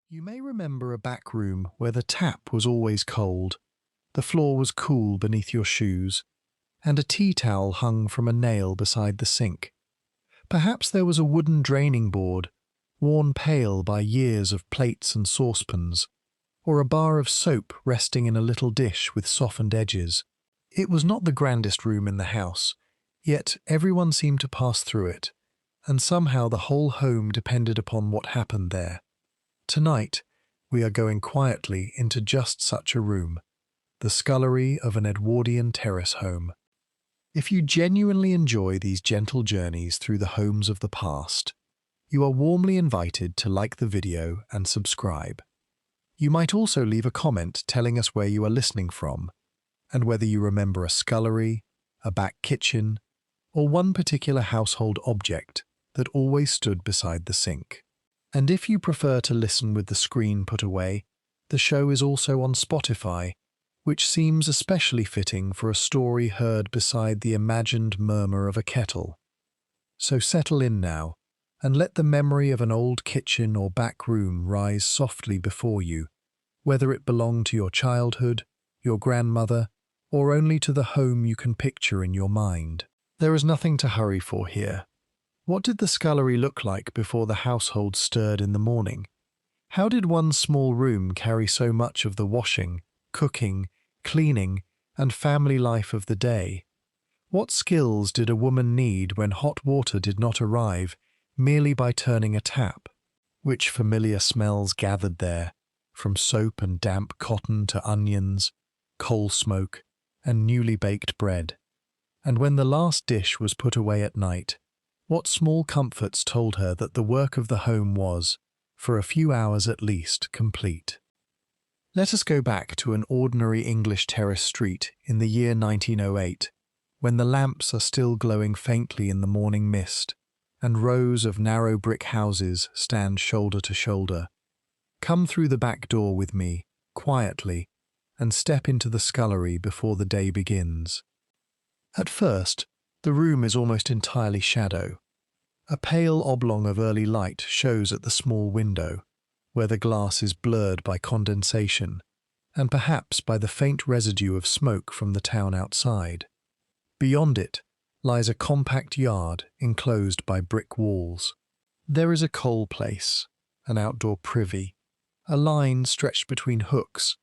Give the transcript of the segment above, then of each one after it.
You may remember a back room where the tap was always cold, the floor was cool beneath your shoes, and a tea towel hung from a nail beside the sink. Perhaps there was a wooden draining board, worn pale by years of plates and saucepans, or a bar of soap resting in a little dish with softened edges. It was not the grandest room in the house, yet everyone seemed to pass through it, and somehow the whole home depended upon what happened there. Tonight, we are going quietly into just such a room, the scullery of an Edwardian Terrace home. If you genuinely enjoy these gentle journeys through the homes of the past, you are warmly invited to like the video and subscribe. You might also leave a comment telling us where you are listening from, and whether you remember a scullery, a back kitchen, or one particular household object that always stood beside the sink. And if you prefer to listen with the screen put away, the show is also on Spotify, which seems especially fitting for a story heard beside the imagined murmur of a kettle. So settle in now, and let the memory of an old kitchen or back room rise softly before you, whether it belonged to your childhood, your grandmother, or only to the home you can picture in your mind. There is nothing to hurry for here. What did the scullery look like before the household stirred in the morning? How did one small room carry so much of the washing, cooking, cleaning, and family life of the day? What skills did a woman need when hot water did not arrive merely by turning a tap? Which familiar smells gathered there, from soap and damp cotton to onions, coal smoke, and newly baked bread? And when the last dish was put away at night, what small comforts told her that the work of the home was, for a few hours at least, complete? Let us go back to an ordinary English terrace street in the year 1908, when the lamps are still glowing faintly in the morning mist, and rows of narrow brick houses stand shoulder to shoulder. Come through the back door with me, quietly, and step into the scullery before the day begins. At first, the room is almost entirely shadow. A pale oblong of early light shows at the small window, where the glass is blurred by condensation, and perhaps by the faint residue of smoke from the town outside. Beyond it lies a compact yard enclosed by brick walls. There is a coal place, an outdoor privy, a line stretched between hooks,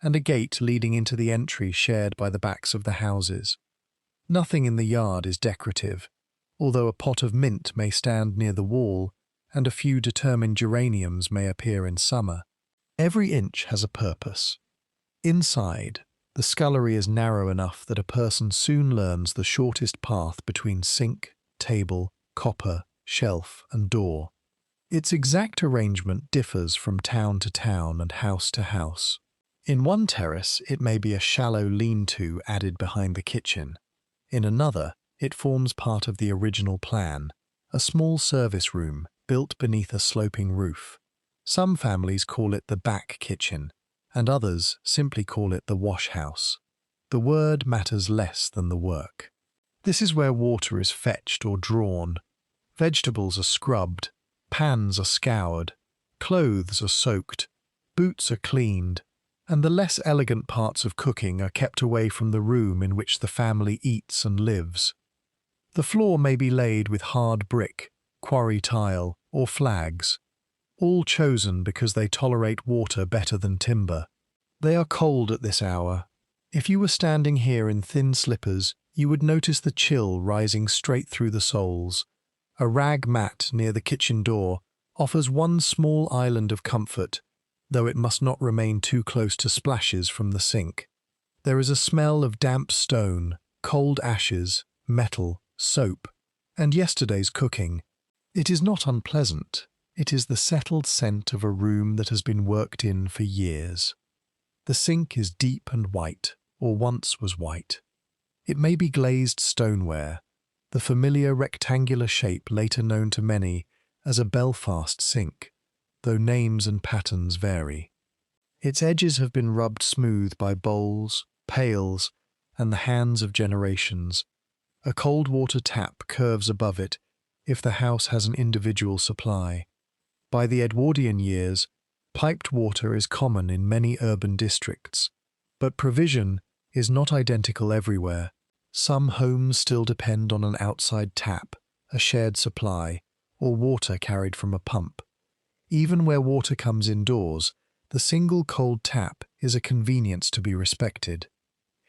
and a gate leading into the entry shared by the backs of the houses. Nothing in the yard is decorative, although a pot of mint may stand near the wall and a few determined geraniums may appear in summer. Every inch has a purpose. Inside, the scullery is narrow enough that a person soon learns the shortest path between sink, table, copper, shelf, and door. Its exact arrangement differs from town to town and house to house. In one terrace, it may be a shallow lean-to added behind the kitchen. In another, it forms part of the original plan, a small service room built beneath a sloping roof. Some families call it the back kitchen, and others simply call it the washhouse. The word matters less than the work. This is where water is fetched or drawn, vegetables are scrubbed, pans are scoured, clothes are soaked, boots are cleaned, and the less elegant parts of cooking are kept away from the room in which the family eats and lives. The floor may be laid with hard brick, quarry tile, or flags, all chosen because they tolerate water better than timber. They are cold at this hour. If you were standing here in thin slippers, you would notice the chill rising straight through the soles. A rag mat near the kitchen door offers one small island of comfort, though it must not remain too close to splashes from the sink. There is a smell of damp stone, cold ashes, metal, soap, and yesterday's cooking. It is not unpleasant. It is the settled scent of a room that has been worked in for years. The sink is deep and white, or once was white. It may be glazed stoneware, the familiar rectangular shape later known to many as a Belfast sink, though names and patterns vary. Its edges have been rubbed smooth by bowls, pails, and the hands of generations. A cold water tap curves above it if the house has an individual supply. By the Edwardian years, Piped water is common in many urban districts, but provision is not identical everywhere. Some homes still depend on an outside tap, a shared supply, or water carried from a pump. Even where water comes indoors, the single cold tap is a convenience to be respected.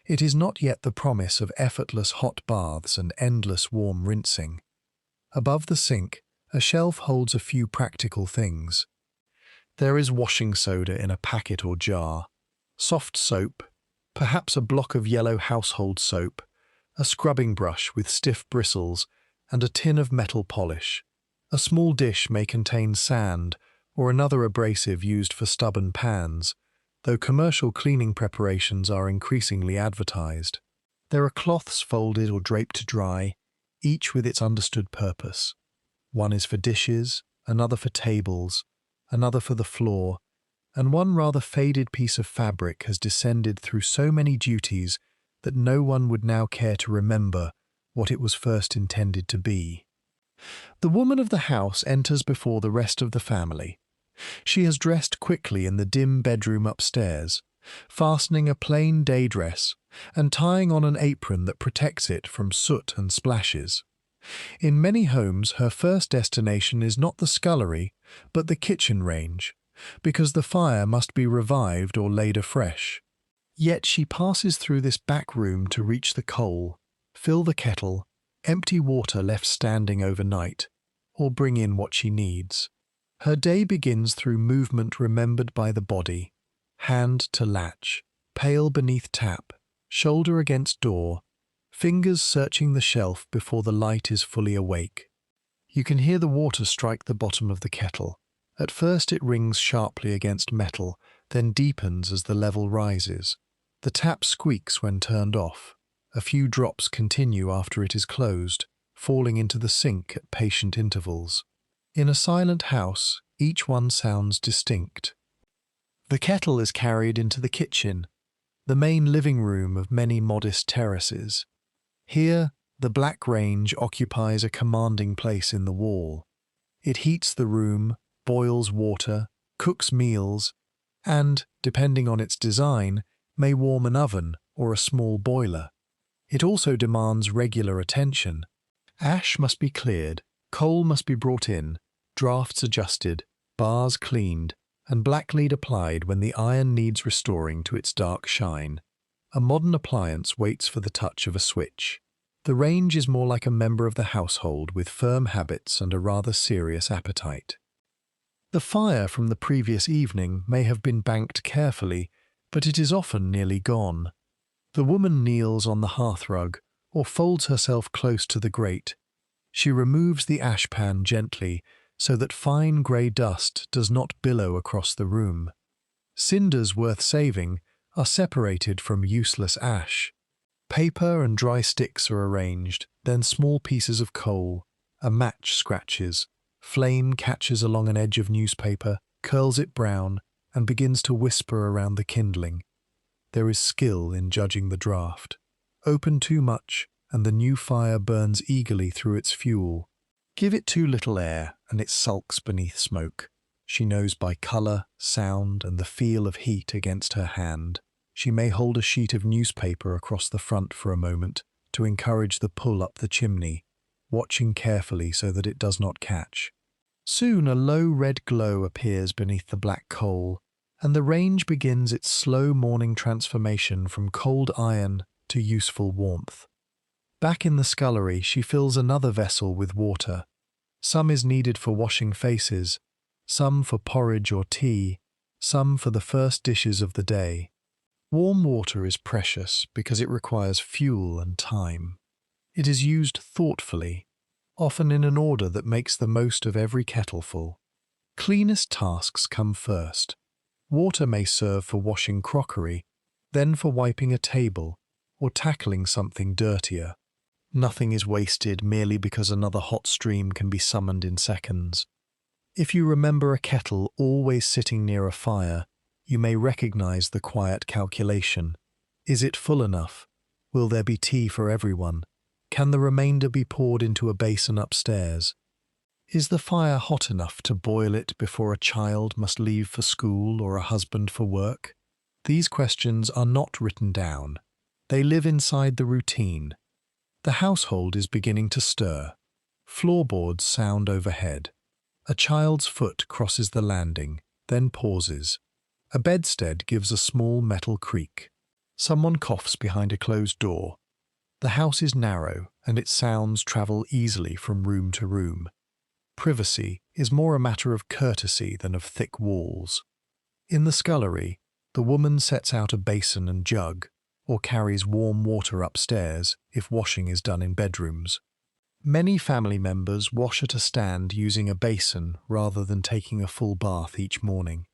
It is not yet the promise of effortless hot baths and endless warm rinsing. Above the sink, a shelf holds a few practical things. There is washing soda in a packet or jar, soft soap, perhaps a block of yellow household soap, a scrubbing brush with stiff bristles, and a tin of metal polish. A small dish may contain sand or another abrasive used for stubborn pans, though commercial cleaning preparations are increasingly advertised. There are cloths folded or draped to dry, each with its understood purpose. One is for dishes, another for tables, another for the floor, and one rather faded piece of fabric has descended through so many duties that no one would now care to remember what it was first intended to be. The woman of the house enters before the rest of the family. She has dressed quickly in the dim bedroom upstairs, fastening a plain day dress and tying on an apron that protects it from soot and splashes. In many homes, her first destination is not the scullery, but the kitchen range, because the fire must be revived or laid afresh. Yet she passes through this back room to reach the coal, fill the kettle, empty water left standing overnight, or bring in what she needs. Her day begins through movement remembered by the body, hand to latch, pail beneath tap, shoulder against door, fingers searching the shelf before the light is fully awake. You can hear the water strike the bottom of the kettle. At first it rings sharply against metal, then deepens as the level rises. The tap squeaks when turned off. A few drops continue after it is closed, falling into the sink at patient intervals. In a silent house, each one sounds distinct. The kettle is carried into the kitchen, the main living room of many modest terraces. Here, the black range occupies a commanding place in the wall. It heats the room, boils water, cooks meals, and, depending on its design, may warm an oven or a small boiler. It also demands regular attention. Ash must be cleared, coal must be brought in, drafts adjusted, bars cleaned, and black lead applied when the iron needs restoring to its dark shine. A modern appliance waits for the touch of a switch. The range is more like a member of the household with firm habits and a rather serious appetite. The fire from the previous evening may have been banked carefully, but it is often nearly gone. The woman kneels on the hearthrug or folds herself close to the grate. She removes the ashpan gently so that fine grey dust does not billow across the room. Cinders worth saving are separated from useless ash. Paper and dry sticks are arranged, then small pieces of coal. A match scratches. Flame catches along an edge of newspaper, curls it brown, and begins to whisper around the kindling. There is skill in judging the draught. Open too much, and the new fire burns eagerly through its fuel. Give it too little air, and it sulks beneath smoke. She knows by colour, sound, and the feel of heat against her hand. She may hold a sheet of newspaper across the front for a moment to encourage the pull up the chimney, watching carefully so that it does not catch. Soon a low red glow appears beneath the black coal, and the range begins its slow morning transformation from cold iron to useful warmth. Back in the scullery, she fills another vessel with water. Some is needed for washing faces, some for porridge or tea, some for the first dishes of the day. Warm water is precious because it requires fuel and time. It is used thoughtfully, often in an order that makes the most of every kettleful. Cleanest tasks come first. Water may serve for washing crockery, then for wiping a table or tackling something dirtier. Nothing is wasted merely because another hot stream can be summoned in seconds. If you remember a kettle always sitting near a fire, you may recognize the quiet calculation. Is it full enough? Will there be tea for everyone? Can the remainder be poured into a basin upstairs? Is the fire hot enough to boil it before a child must leave for school or a husband for work? These questions are not written down. They live inside the routine. The household is beginning to stir. Floorboards sound overhead. A child's foot crosses the landing, then pauses. A bedstead gives a small metal creak. Someone coughs behind a closed door. The house is narrow, and its sounds travel easily from room to room. Privacy is more a matter of courtesy than of thick walls. In the scullery, the woman sets out a basin and jug, or carries warm water upstairs if washing is done in bedrooms. Many family members wash at a stand using a basin rather than taking a full bath each morning.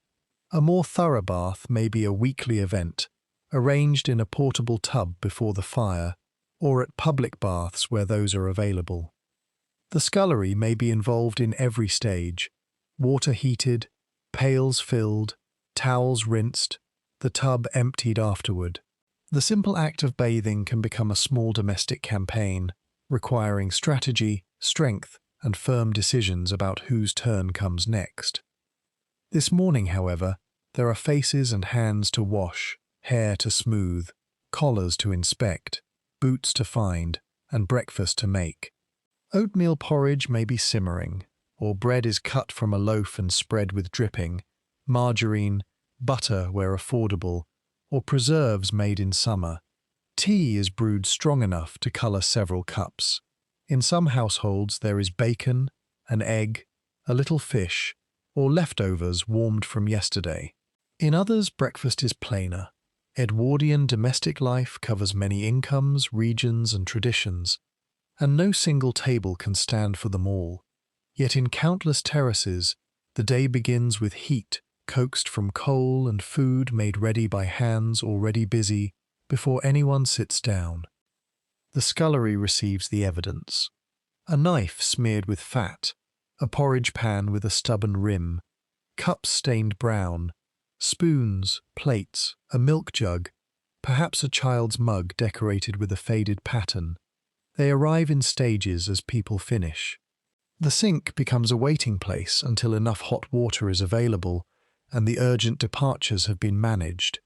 A more thorough bath may be a weekly event, arranged in a portable tub before the fire, or at public baths where those are available. The scullery may be involved in every stage: water heated, pails filled, towels rinsed, the tub emptied afterward. The simple act of bathing can become a small domestic campaign, requiring strategy, strength, and firm decisions about whose turn comes next. This morning, however, there are faces and hands to wash, hair to smooth, collars to inspect, boots to find, and breakfast to make. Oatmeal porridge may be simmering, or bread is cut from a loaf and spread with dripping, margarine, butter where affordable, or preserves made in summer. Tea is brewed strong enough to colour several cups. In some households there is bacon, an egg, a little fish, or leftovers warmed from yesterday. In others, breakfast is plainer. Edwardian domestic life covers many incomes, regions, and traditions, and no single table can stand for them all. Yet in countless terraces, the day begins with heat coaxed from coal and food made ready by hands already busy before anyone sits down. The scullery receives the evidence. A knife smeared with fat, a porridge pan with a stubborn rim, cups stained brown, spoons, plates, a milk jug, perhaps a child's mug decorated with a faded pattern. They arrive in stages as people finish. The sink becomes a waiting place until enough hot water is available and the urgent departures have been managed.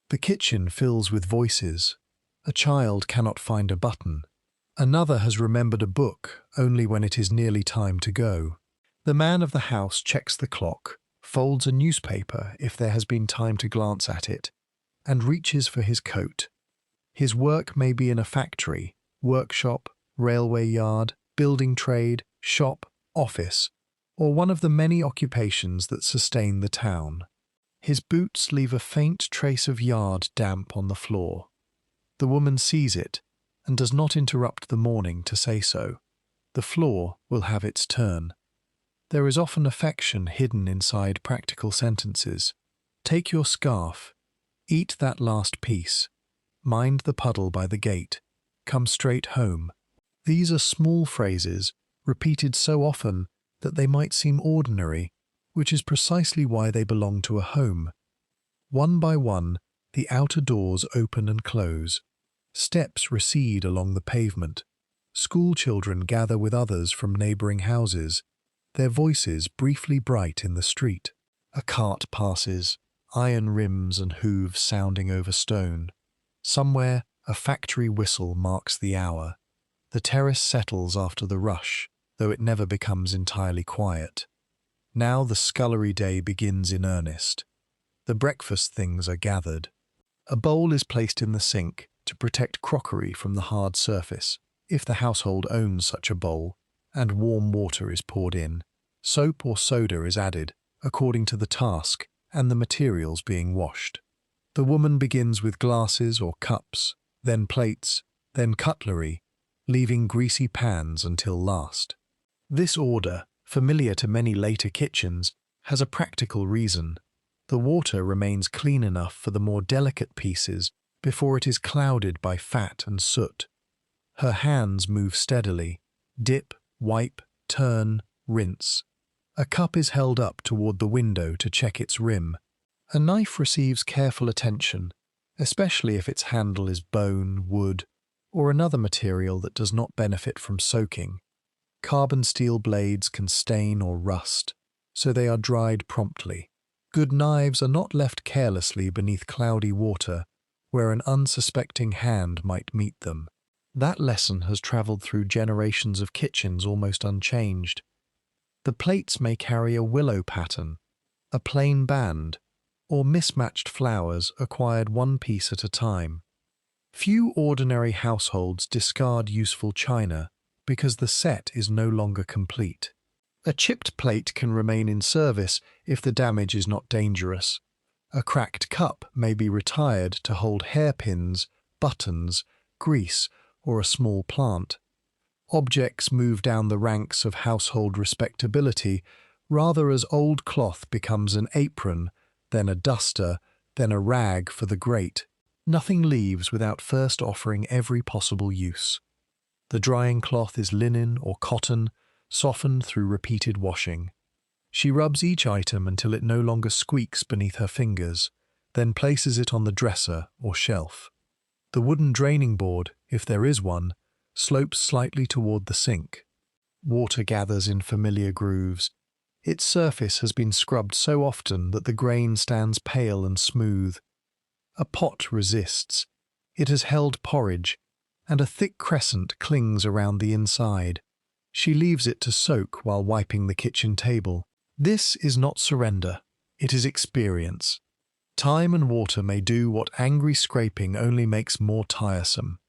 The kitchen fills with voices. A child cannot find a button. Another has remembered a book only when it is nearly time to go. The man of the house checks the clock, folds a newspaper if there has been time to glance at it, and reaches for his coat. His work may be in a factory, workshop, railway yard, building trade, shop, office, or one of the many occupations that sustain the town. His boots leave a faint trace of yard damp on the floor. The woman sees it and does not interrupt the morning to say so. The floor will have its turn. There is often affection hidden inside practical sentences. Take your scarf. Eat that last piece. Mind the puddle by the gate. Come straight home. These are small phrases, repeated so often that they might seem ordinary, which is precisely why they belong to a home. One by one, the outer doors open and close. Steps recede along the pavement. School children gather with others from neighbouring houses, their voices briefly bright in the street. A cart passes, iron rims and hooves sounding over stone. Somewhere, a factory whistle marks the hour. The terrace settles after the rush, though it never becomes entirely quiet. Now the scullery day begins in earnest. The breakfast things are gathered. A bowl is placed in the sink to protect crockery from the hard surface, if the household owns such a bowl, and warm water is poured in. Soap or soda is added, according to the task and the materials being washed. The woman begins with glasses or cups, then plates, then cutlery, leaving greasy pans until last. This order, familiar to many later kitchens, has a practical reason. The water remains clean enough for the more delicate pieces before it is clouded by fat and soot. Her hands move steadily. Dip, wipe, turn, rinse. A cup is held up toward the window to check its rim. A knife receives careful attention, especially if its handle is bone, wood, or another material that does not benefit from soaking. Carbon steel blades can stain or rust, so they are dried promptly. Good knives are not left carelessly beneath cloudy water, where an unsuspecting hand might meet them. That lesson has travelled through generations of kitchens almost unchanged. The plates may carry a willow pattern, a plain band, or mismatched flowers acquired one piece at a time. Few ordinary households discard useful china because the set is no longer complete. A chipped plate can remain in service if the damage is not dangerous. A cracked cup may be retired to hold hairpins, buttons, grease, or a small plant. Objects move down the ranks of household respectability rather as old cloth becomes an apron, then a duster, then a rag for the grate. Nothing leaves without first offering every possible use. The drying cloth is linen or cotton, softened through repeated washing. She rubs each item until it no longer squeaks beneath her fingers, then places it on the dresser or shelf. The wooden draining board, if there is one, slopes slightly toward the sink. Water gathers in familiar grooves. Its surface has been scrubbed so often that the grain stands pale and smooth. A pot resists. It has held porridge, and a thick crescent clings around the inside. She leaves it to soak while wiping the kitchen table. This is not surrender. It is experience. Time and water may do what angry scraping only makes more tiresome.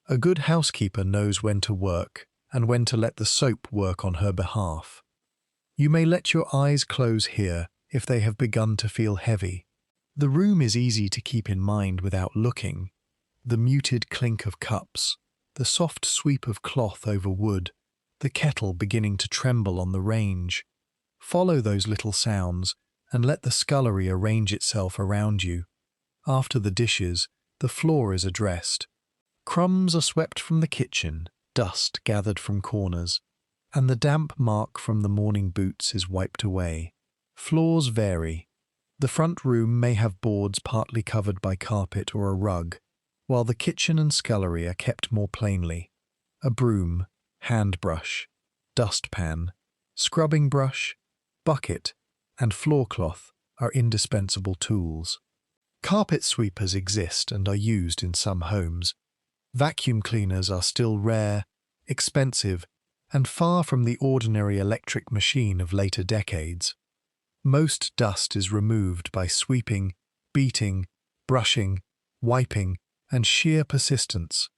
A good housekeeper knows when to work and when to let the soap work on her behalf. You may let your eyes close here if they have begun to feel heavy. The room is easy to keep in mind without looking. The muted clink of cups, the soft sweep of cloth over wood, the kettle beginning to tremble on the range. Follow those little sounds and let the scullery arrange itself around you. After the dishes, the floor is addressed. Crumbs are swept from the kitchen, dust gathered from corners, and the damp mark from the morning boots is wiped away. Floors vary. The front room may have boards partly covered by carpet or a rug, while the kitchen and scullery are kept more plainly. A broom, hand brush, dustpan, scrubbing brush, bucket, and floor cloth are indispensable tools. Carpet sweepers exist and are used in some homes. Vacuum cleaners are still rare, expensive, and far from the ordinary electric machine of later decades. Most dust is removed by sweeping, beating, brushing, wiping, and sheer persistence.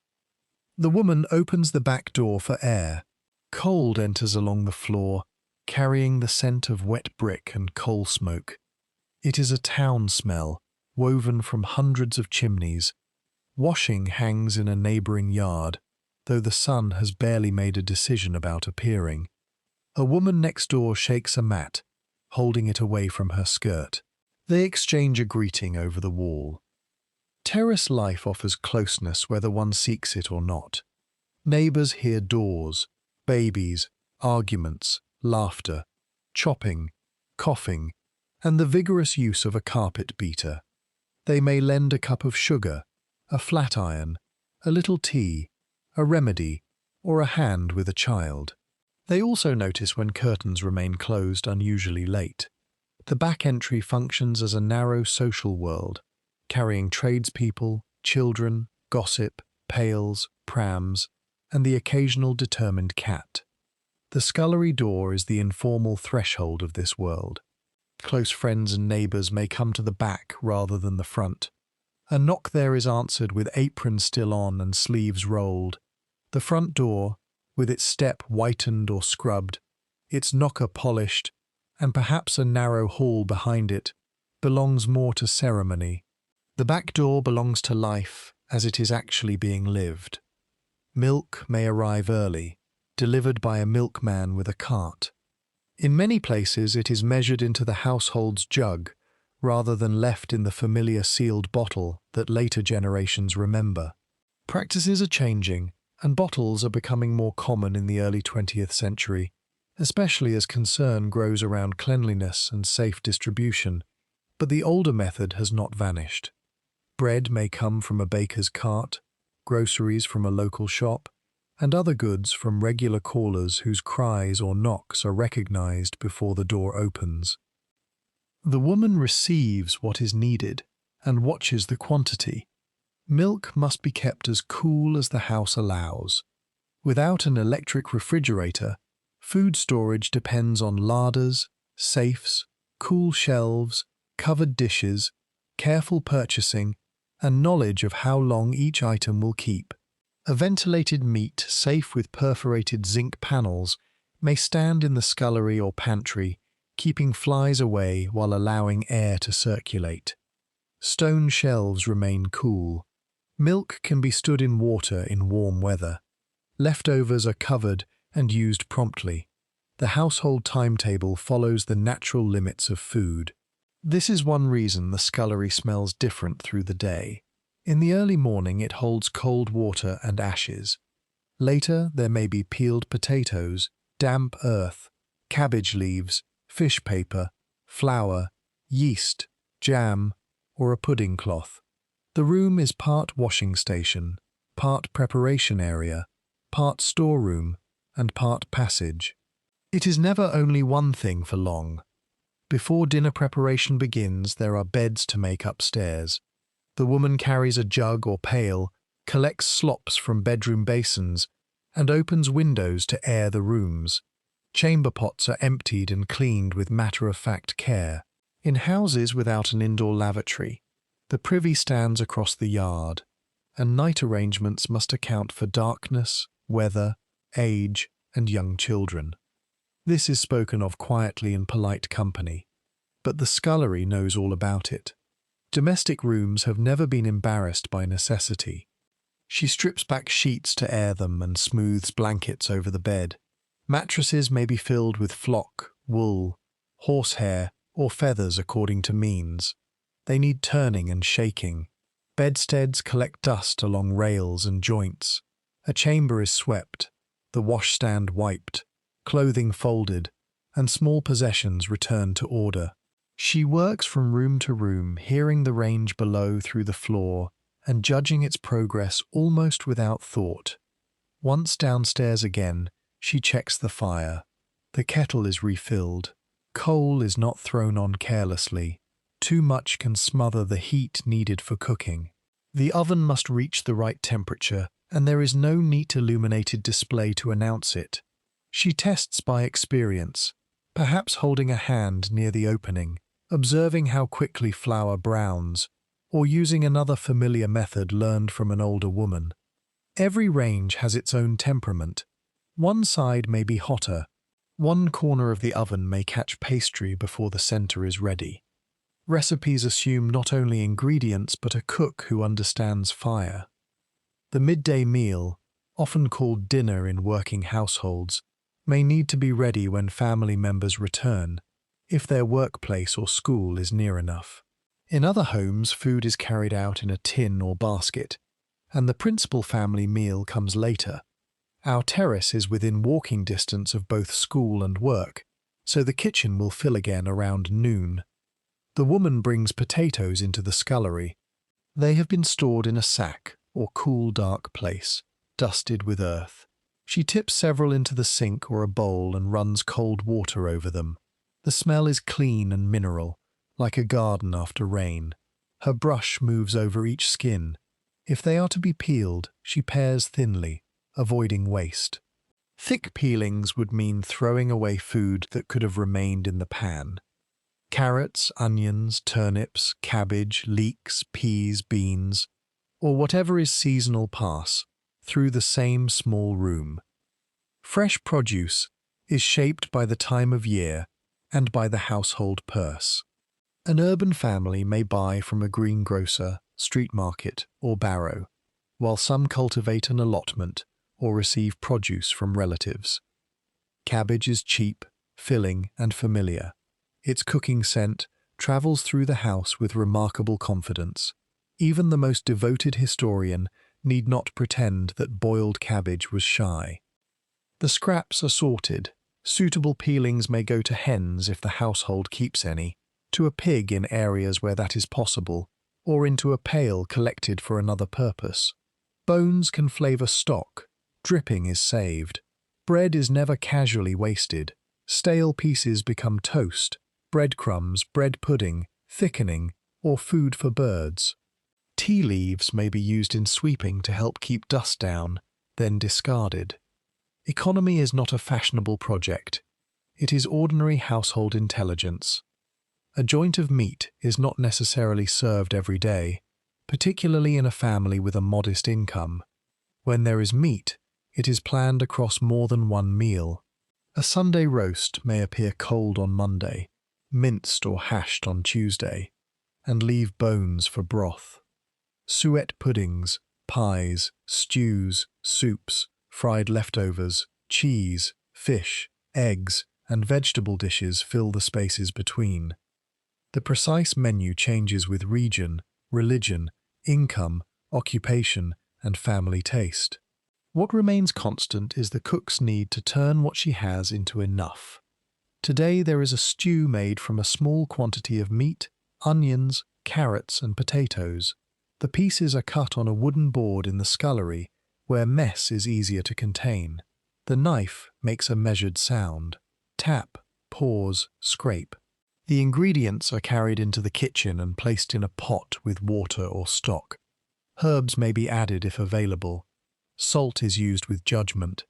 The woman opens the back door for air. Cold enters along the floor, carrying the scent of wet brick and coal smoke. It is a town smell, woven from hundreds of chimneys. Washing hangs in a neighbouring yard, though the sun has barely made a decision about appearing. A woman next door shakes a mat, holding it away from her skirt. They exchange a greeting over the wall. Terrace life offers closeness whether one seeks it or not. Neighbours hear doors, babies, arguments, laughter, chopping, coughing, and the vigorous use of a carpet beater. They may lend a cup of sugar, a flat iron, a little tea, a remedy, or a hand with a child. They also notice when curtains remain closed unusually late. The back entry functions as a narrow social world, carrying tradespeople, children, gossip, pails, prams, and the occasional determined cat. The scullery door is the informal threshold of this world. Close friends and neighbours may come to the back rather than the front. A knock there is answered with apron still on and sleeves rolled. The front door, with its step whitened or scrubbed, its knocker polished, and perhaps a narrow hall behind it, belongs more to ceremony. The back door belongs to life as it is actually being lived. Milk may arrive early, delivered by a milkman with a cart. In many places it is measured into the household's jug, rather than left in the familiar sealed bottle that later generations remember. Practices are changing, and bottles are becoming more common in the early 20th century, especially as concern grows around cleanliness and safe distribution, but the older method has not vanished. Bread may come from a baker's cart, groceries from a local shop, and other goods from regular callers whose cries or knocks are recognized before the door opens. The woman receives what is needed and watches the quantity. Milk must be kept as cool as the house allows. Without an electric refrigerator, food storage depends on larders, safes, cool shelves, covered dishes, careful purchasing, and knowledge of how long each item will keep. A ventilated meat safe with perforated zinc panels may stand in the scullery or pantry, keeping flies away while allowing air to circulate. Stone shelves remain cool. Milk can be stood in water in warm weather. Leftovers are covered and used promptly. The household timetable follows the natural limits of food. This is one reason the scullery smells different through the day. In the early morning it holds cold water and ashes. Later there may be peeled potatoes, damp earth, cabbage leaves, fish paper, flour, yeast, jam, or a pudding cloth. The room is part washing station, part preparation area, part storeroom, and part passage. It is never only one thing for long. Before dinner preparation begins, there are beds to make upstairs. The woman carries a jug or pail, collects slops from bedroom basins, and opens windows to air the rooms. Chamber pots are emptied and cleaned with matter-of-fact care. In houses without an indoor lavatory, the privy stands across the yard, and night arrangements must account for darkness, weather, age, and young children. This is spoken of quietly in polite company, but the scullery knows all about it. Domestic rooms have never been embarrassed by necessity. She strips back sheets to air them and smooths blankets over the bed. Mattresses may be filled with flock, wool, horsehair, or feathers according to means. They need turning and shaking. Bedsteads collect dust along rails and joints. A chamber is swept, the washstand wiped, clothing folded, and small possessions returned to order. She works from room to room, hearing the range below through the floor and judging its progress almost without thought. Once downstairs again, she checks the fire. The kettle is refilled. Coal is not thrown on carelessly. Too much can smother the heat needed for cooking. The oven must reach the right temperature, and there is no neat illuminated display to announce it. She tests by experience, perhaps holding a hand near the opening, observing how quickly flour browns, or using another familiar method learned from an older woman. Every range has its own temperament. One side may be hotter. One corner of the oven may catch pastry before the center is ready. Recipes assume not only ingredients but a cook who understands fire. The midday meal, often called dinner in working households, may need to be ready when family members return, if their workplace or school is near enough. In other homes, food is carried out in a tin or basket, and the principal family meal comes later. Our terrace is within walking distance of both school and work, so the kitchen will fill again around noon. The woman brings potatoes into the scullery. They have been stored in a sack or cool, dark place, dusted with earth. She tips several into the sink or a bowl and runs cold water over them. The smell is clean and mineral, like a garden after rain. Her brush moves over each skin. If they are to be peeled, she pares thinly, avoiding waste. Thick peelings would mean throwing away food that could have remained in the pan. Carrots, onions, turnips, cabbage, leeks, peas, beans, or whatever is seasonal pass through the same small room. Fresh produce is shaped by the time of year and by the household purse. An urban family may buy from a greengrocer, street market, or barrow, while some cultivate an allotment or receive produce from relatives. Cabbage is cheap, filling, and familiar. Its cooking scent travels through the house with remarkable confidence. Even the most devoted historian need not pretend that boiled cabbage was shy. The scraps are sorted. Suitable peelings may go to hens if the household keeps any, to a pig in areas where that is possible, or into a pail collected for another purpose. Bones can flavour stock, dripping is saved. Bread is never casually wasted. Stale pieces become toast, breadcrumbs, bread pudding, thickening, or food for birds. Tea leaves may be used in sweeping to help keep dust down, then discarded. Economy is not a fashionable project. It is ordinary household intelligence. A joint of meat is not necessarily served every day, particularly in a family with a modest income. When there is meat, it is planned across more than one meal. A Sunday roast may appear cold on Monday, minced or hashed on Tuesday, and leave bones for broth. Suet puddings, pies, stews, soups, fried leftovers, cheese, fish, eggs, and vegetable dishes fill the spaces between. The precise menu changes with region, religion, income, occupation, and family taste. What remains constant is the cook's need to turn what she has into enough. Today there is a stew made from a small quantity of meat, onions, carrots, and potatoes. The pieces are cut on a wooden board in the scullery, where mess is easier to contain. The knife makes a measured sound. Tap, pause, scrape. The ingredients are carried into the kitchen and placed in a pot with water or stock. Herbs may be added if available. Salt is used with judgment.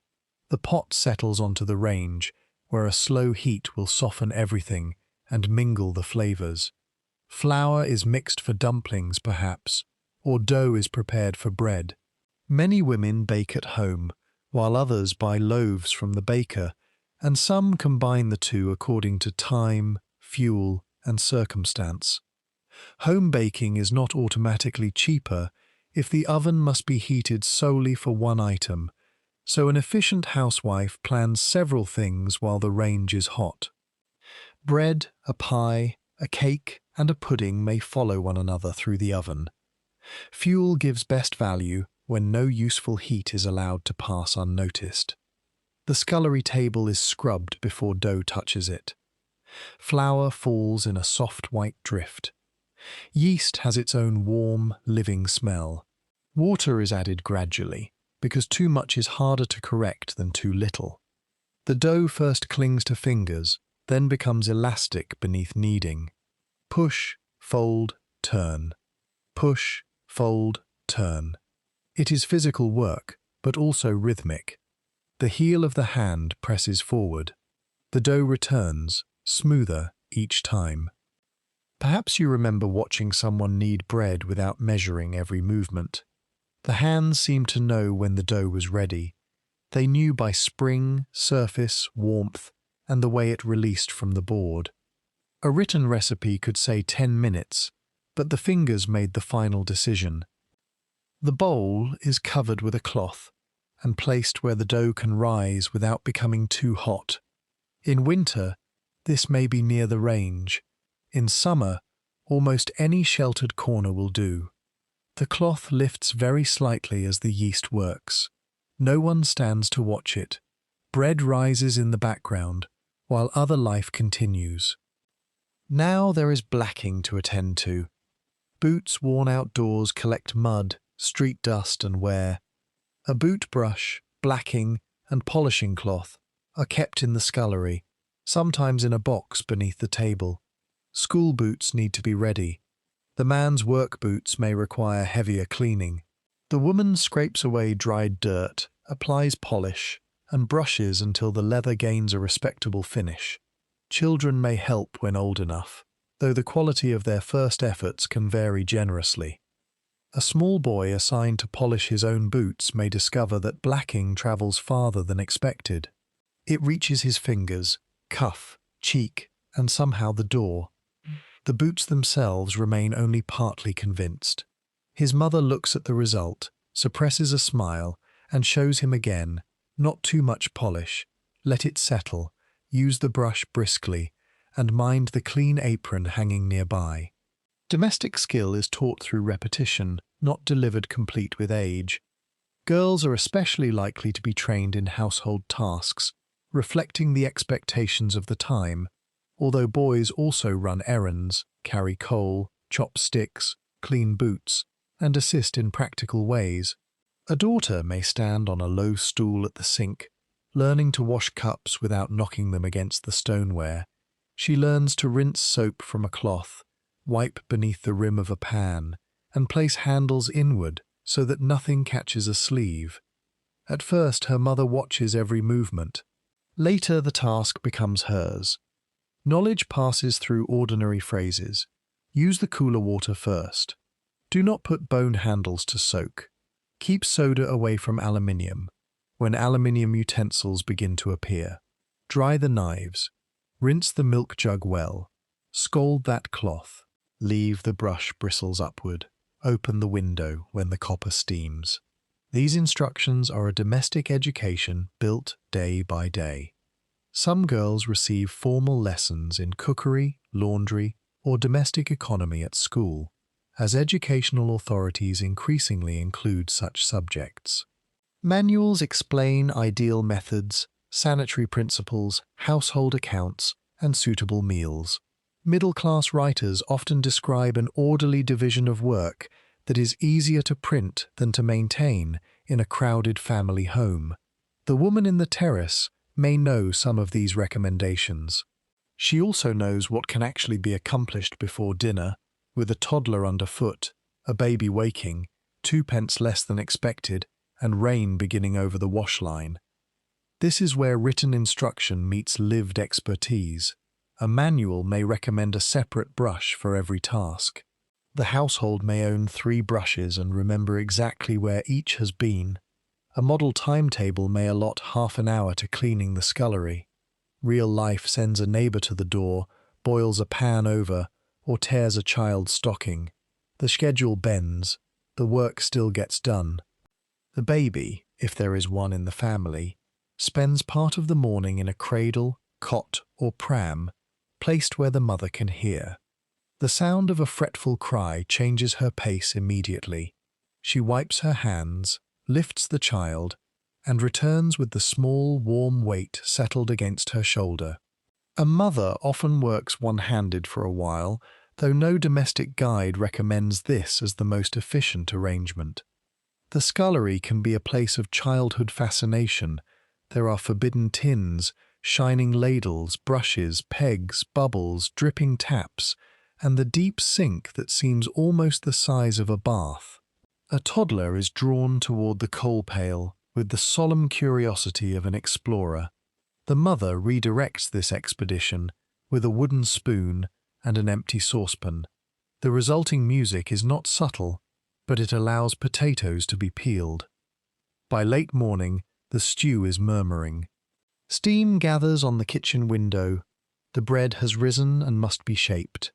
The pot settles onto the range, where a slow heat will soften everything and mingle the flavors. Flour is mixed for dumplings, perhaps, or dough is prepared for bread. Many women bake at home, while others buy loaves from the baker, and some combine the two according to time, fuel, and circumstance. Home baking is not automatically cheaper if the oven must be heated solely for one item, so an efficient housewife plans several things while the range is hot. Bread, a pie, a cake, and a pudding may follow one another through the oven. Fuel gives best value when no useful heat is allowed to pass unnoticed. The scullery table is scrubbed before dough touches it. Flour falls in a soft white drift. Yeast has its own warm, living smell. Water is added gradually, because too much is harder to correct than too little. The dough first clings to fingers, then becomes elastic beneath kneading. Push, fold, turn. Push, fold, turn. It is physical work, but also rhythmic. The heel of the hand presses forward. The dough returns, smoother each time. Perhaps you remember watching someone knead bread without measuring every movement. The hands seemed to know when the dough was ready. They knew by spring, surface, warmth, and the way it released from the board. A written recipe could say 10 minutes, but the fingers made the final decision. The bowl is covered with a cloth and placed where the dough can rise without becoming too hot. In winter, this may be near the range. In summer, almost any sheltered corner will do. The cloth lifts very slightly as the yeast works. No one stands to watch it. Bread rises in the background, while other life continues. Now there is blacking to attend to. Boots worn outdoors collect mud, street dust and wear. A boot brush, blacking, and polishing cloth are kept in the scullery, sometimes in a box beneath the table. School boots need to be ready. The man's work boots may require heavier cleaning. The woman scrapes away dried dirt, applies polish, and brushes until the leather gains a respectable finish. Children may help when old enough, though the quality of their first efforts can vary generously. A small boy assigned to polish his own boots may discover that blacking travels farther than expected. It reaches his fingers, cuff, cheek, and somehow the door. The boots themselves remain only partly convinced. His mother looks at the result, suppresses a smile, and shows him again, not too much polish, let it settle, use the brush briskly, and mind the clean apron hanging nearby. Domestic skill is taught through repetition, not delivered complete with age. Girls are especially likely to be trained in household tasks, reflecting the expectations of the time, although boys also run errands, carry coal, chop sticks, clean boots, and assist in practical ways. A daughter may stand on a low stool at the sink, learning to wash cups without knocking them against the stoneware. She learns to rinse soap from a cloth, wipe beneath the rim of a pan, and place handles inward so that nothing catches a sleeve. At first, her mother watches every movement. Later, the task becomes hers. Knowledge passes through ordinary phrases. Use the cooler water first. Do not put bone handles to soak. Keep soda away from aluminium. When aluminium utensils begin to appear. Dry the knives. Rinse the milk jug well. Scald that cloth. Leave the brush bristles upward. Open the window when the copper steams. These instructions are a domestic education built day by day. Some girls receive formal lessons in cookery, laundry, or domestic economy at school, as educational authorities increasingly include such subjects. Manuals explain ideal methods, sanitary principles, household accounts, and suitable meals. Middle-class writers often describe an orderly division of work that is easier to print than to maintain in a crowded family home. The woman in the terrace may know some of these recommendations. She also knows what can actually be accomplished before dinner, with a toddler underfoot, a baby waking, 2 pence less than expected, and rain beginning over the wash line. This is where written instruction meets lived expertise. A manual may recommend a separate brush for every task. The household may own 3 brushes and remember exactly where each has been. A model timetable may allot half an hour to cleaning the scullery. Real life sends a neighbor to the door, boils a pan over, or tears a child's stocking. The schedule bends. The work still gets done. The baby, if there is one in the family, spends part of the morning in a cradle, cot, or pram, placed where the mother can hear. The sound of a fretful cry changes her pace immediately. She wipes her hands, lifts the child, and returns with the small, warm weight settled against her shoulder. A mother often works one-handed for a while, though no domestic guide recommends this as the most efficient arrangement. The scullery can be a place of childhood fascination. There are forbidden tins, shining ladles, brushes, pegs, bubbles, dripping taps, and the deep sink that seems almost the size of a bath. A toddler is drawn toward the coal pail with the solemn curiosity of an explorer. The mother redirects this expedition with a wooden spoon and an empty saucepan. The resulting music is not subtle, but it allows potatoes to be peeled. By late morning, the stew is murmuring. Steam gathers on the kitchen window. The bread has risen and must be shaped.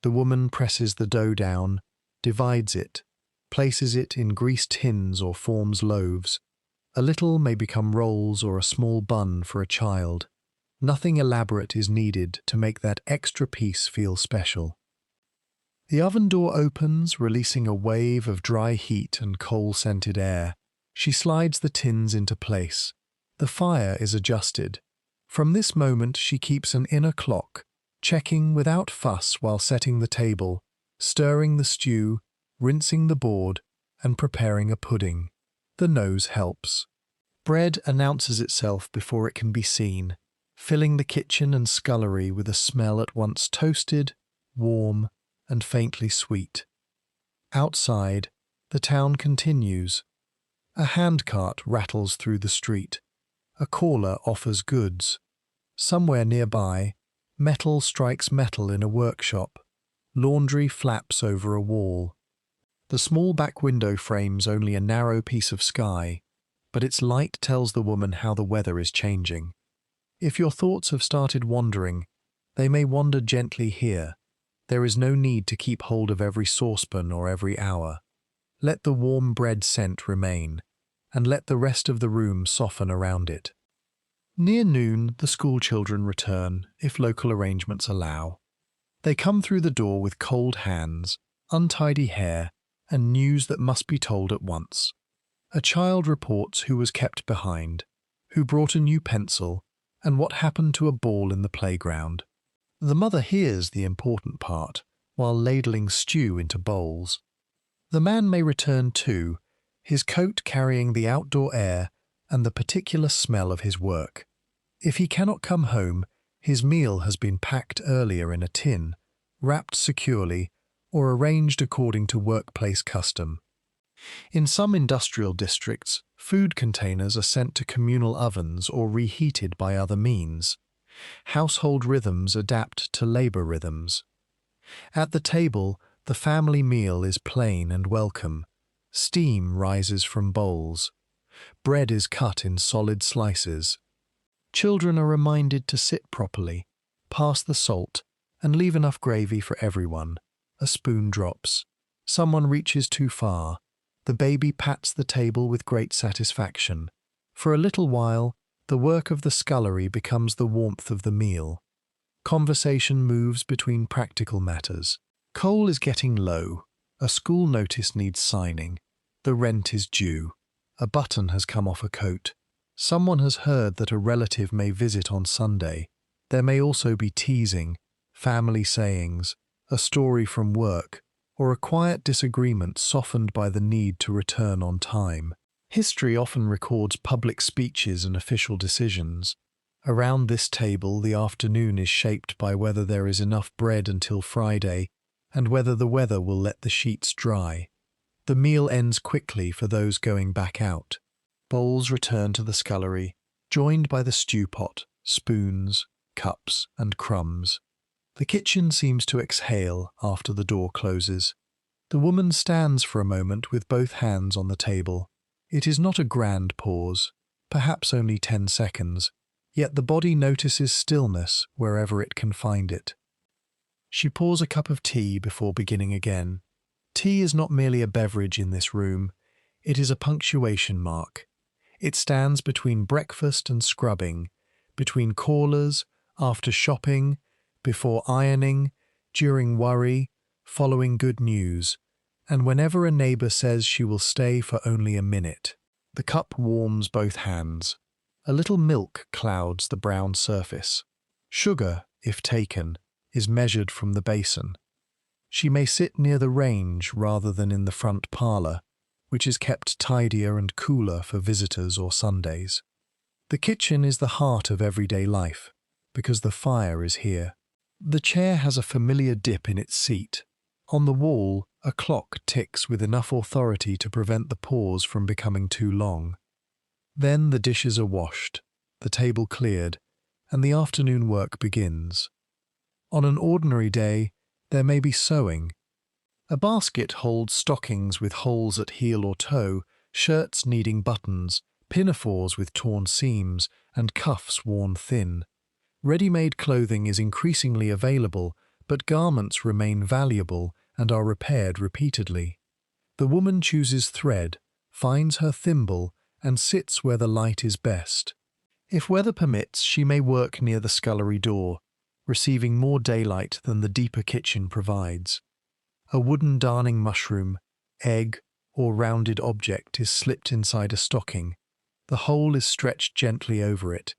The woman presses the dough down, divides it, places it in greased tins or forms loaves. A little may become rolls or a small bun for a child. Nothing elaborate is needed to make that extra piece feel special. The oven door opens, releasing a wave of dry heat and coal-scented air. She slides the tins into place. The fire is adjusted. From this moment she keeps an inner clock, checking without fuss while setting the table, stirring the stew, rinsing the board, and preparing a pudding. The nose helps. Bread announces itself before it can be seen, filling the kitchen and scullery with a smell at once toasted, warm, and faintly sweet. Outside, the town continues. A handcart rattles through the street. A caller offers goods. Somewhere nearby, metal strikes metal in a workshop. Laundry flaps over a wall. The small back window frames only a narrow piece of sky, but its light tells the woman how the weather is changing. If your thoughts have started wandering, they may wander gently here. There is no need to keep hold of every saucepan or every hour. Let the warm bread scent remain, and let the rest of the room soften around it. Near noon, the schoolchildren return, if local arrangements allow. They come through the door with cold hands, untidy hair, and news that must be told at once. A child reports who was kept behind, who brought a new pencil, and what happened to a ball in the playground. The mother hears the important part, while ladling stew into bowls. The man may return too, his coat carrying the outdoor air and the particular smell of his work. If he cannot come home, his meal has been packed earlier in a tin, wrapped securely, or arranged according to workplace custom. In some industrial districts, food containers are sent to communal ovens or reheated by other means. Household rhythms adapt to labor rhythms. At the table, the family meal is plain and welcome. Steam rises from bowls. Bread is cut in solid slices. Children are reminded to sit properly, pass the salt, and leave enough gravy for everyone. A spoon drops. Someone reaches too far. The baby pats the table with great satisfaction. For a little while, the work of the scullery becomes the warmth of the meal. Conversation moves between practical matters. Coal is getting low. A school notice needs signing. The rent is due. A button has come off a coat. Someone has heard that a relative may visit on Sunday. There may also be teasing, family sayings, a story from work, or a quiet disagreement softened by the need to return on time. History often records public speeches and official decisions. Around this table, the afternoon is shaped by whether there is enough bread until Friday and whether the weather will let the sheets dry. The meal ends quickly for those going back out. Bowls return to the scullery, joined by the stew pot, spoons, cups, and crumbs. The kitchen seems to exhale after the door closes. The woman stands for a moment with both hands on the table. It is not a grand pause, perhaps only 10 seconds, yet the body notices stillness wherever it can find it. She pours a cup of tea before beginning again. Tea is not merely a beverage in this room, it is a punctuation mark. It stands between breakfast and scrubbing, between callers, after shopping, before ironing, during worry, following good news, and whenever a neighbour says she will stay for only a minute. The cup warms both hands. A little milk clouds the brown surface. Sugar, if taken, is measured from the basin. She may sit near the range rather than in the front parlour, which is kept tidier and cooler for visitors or Sundays. The kitchen is the heart of everyday life, because the fire is here. The chair has a familiar dip in its seat. On the wall, a clock ticks with enough authority to prevent the pause from becoming too long. Then the dishes are washed, the table cleared, and the afternoon work begins. On an ordinary day, there may be sewing. A basket holds stockings with holes at heel or toe, shirts needing buttons, pinafores with torn seams, and cuffs worn thin. Ready-made clothing is increasingly available, but garments remain valuable and are repaired repeatedly. The woman chooses thread, finds her thimble, and sits where the light is best. If weather permits, she may work near the scullery door, receiving more daylight than the deeper kitchen provides. A wooden darning mushroom, egg, or rounded object is slipped inside a stocking. The hole is stretched gently over it.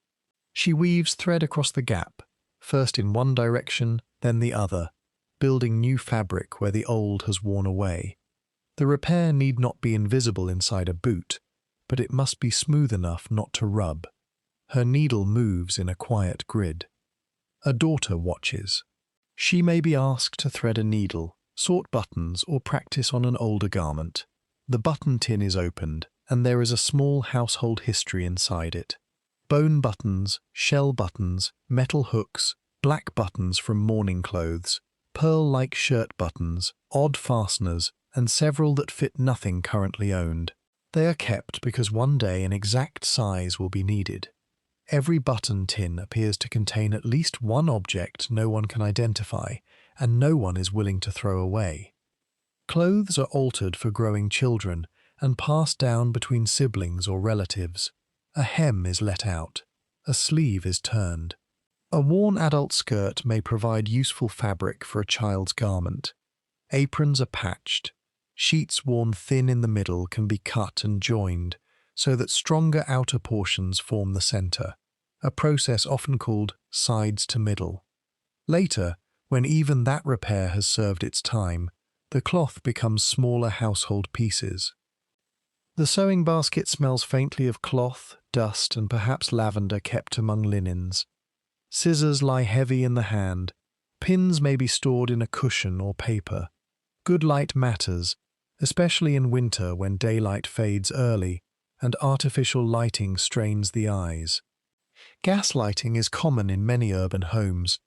She weaves thread across the gap, first in one direction, then the other, building new fabric where the old has worn away. The repair need not be invisible inside a boot, but it must be smooth enough not to rub. Her needle moves in a quiet grid. A daughter watches. She may be asked to thread a needle, sort buttons, or practice on an older garment. The button tin is opened, and there is a small household history inside it. Bone buttons, shell buttons, metal hooks, black buttons from mourning clothes, pearl-like shirt buttons, odd fasteners, and several that fit nothing currently owned. They are kept because one day an exact size will be needed. Every button tin appears to contain at least one object no one can identify, and no one is willing to throw away. Clothes are altered for growing children and passed down between siblings or relatives. A hem is let out. A sleeve is turned. A worn adult skirt may provide useful fabric for a child's garment. Aprons are patched. Sheets worn thin in the middle can be cut and joined so that stronger outer portions form the centre, a process often called sides to middle. Later, when even that repair has served its time, the cloth becomes smaller household pieces. The sewing basket smells faintly of cloth, dust, and perhaps lavender kept among linens. Scissors lie heavy in the hand. Pins may be stored in a cushion or paper. Good light matters, especially in winter when daylight fades early and artificial lighting strains the eyes. Gas lighting is common in many urban homes,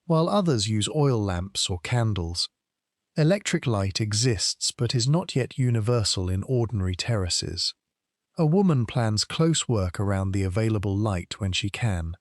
while others use oil lamps or candles. Electric light exists but is not yet universal in ordinary terraces. A woman plans close work around the available light when she can.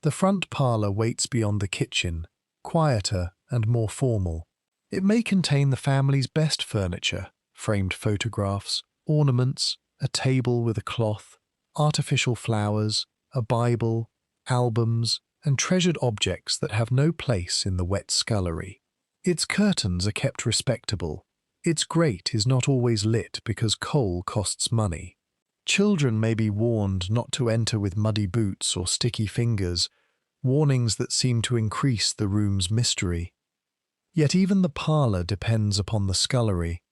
The front parlour waits beyond the kitchen, quieter and more formal. It may contain the family's best furniture, framed photographs, ornaments, a table with a cloth, artificial flowers, a Bible, albums, and treasured objects that have no place in the wet scullery. Its curtains are kept respectable. Its grate is not always lit because coal costs money. Children may be warned not to enter with muddy boots or sticky fingers, warnings that seem to increase the room's mystery. Yet even the parlour depends upon the scullery.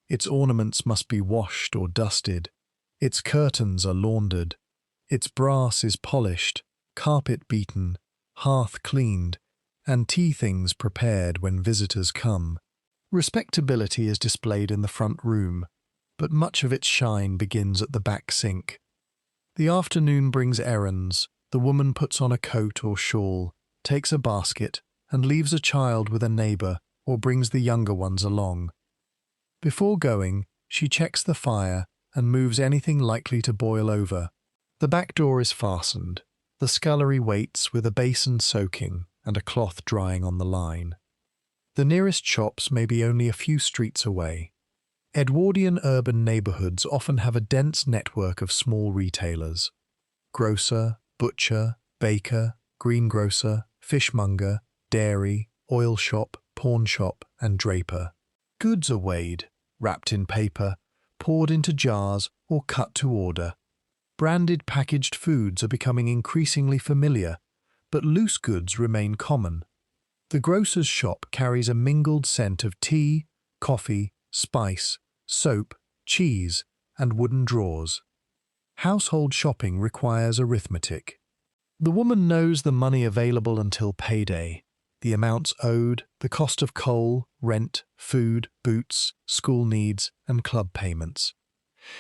Its ornaments must be washed or dusted. Its curtains are laundered. Its brass is polished, carpet beaten, hearth cleaned, and tea things prepared when visitors come. Respectability is displayed in the front room, but much of its shine begins at the back sink. The afternoon brings errands. The woman puts on a coat or shawl, takes a basket, and leaves a child with a neighbour or brings the younger ones along. Before going, she checks the fire and moves anything likely to boil over. The back door is fastened. The scullery waits with a basin soaking and a cloth drying on the line. The nearest shops may be only a few streets away. Edwardian urban neighbourhoods often have a dense network of small retailers. Grocer, butcher, baker, greengrocer, fishmonger, dairy, oil shop, pawn shop, and draper. Goods are weighed, wrapped in paper, poured into jars, or cut to order. Branded packaged foods are becoming increasingly familiar, but loose goods remain common. The grocer's shop carries a mingled scent of tea, coffee, spice, soap, cheese, and wooden drawers. Household shopping requires arithmetic. The woman knows the money available until payday, the amounts owed, the cost of coal, rent, food, boots, school needs, and club payments.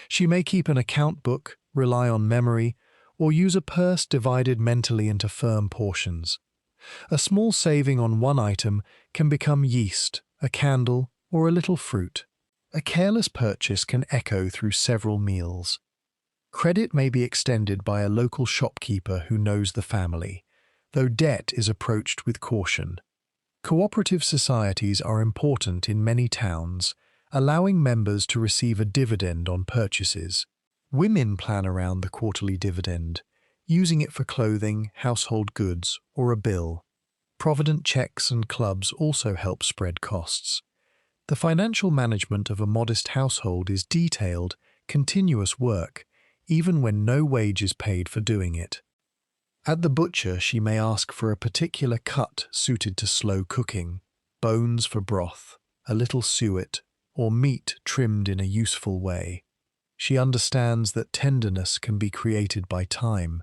She may keep an account book, rely on memory, or use a purse divided mentally into firm portions. A small saving on one item can become yeast, a candle, or a little fruit. A careless purchase can echo through several meals. Credit may be extended by a local shopkeeper who knows the family, though debt is approached with caution. Cooperative societies are important in many towns, allowing members to receive a dividend on purchases. Women plan around the quarterly dividend, using it for clothing, household goods, or a bill. Provident checks and clubs also help spread costs. The financial management of a modest household is detailed, continuous work, even when no wage is paid for doing it. At the butcher, she may ask for a particular cut suited to slow cooking, bones for broth, a little suet, or meat trimmed in a useful way. She understands that tenderness can be created by time.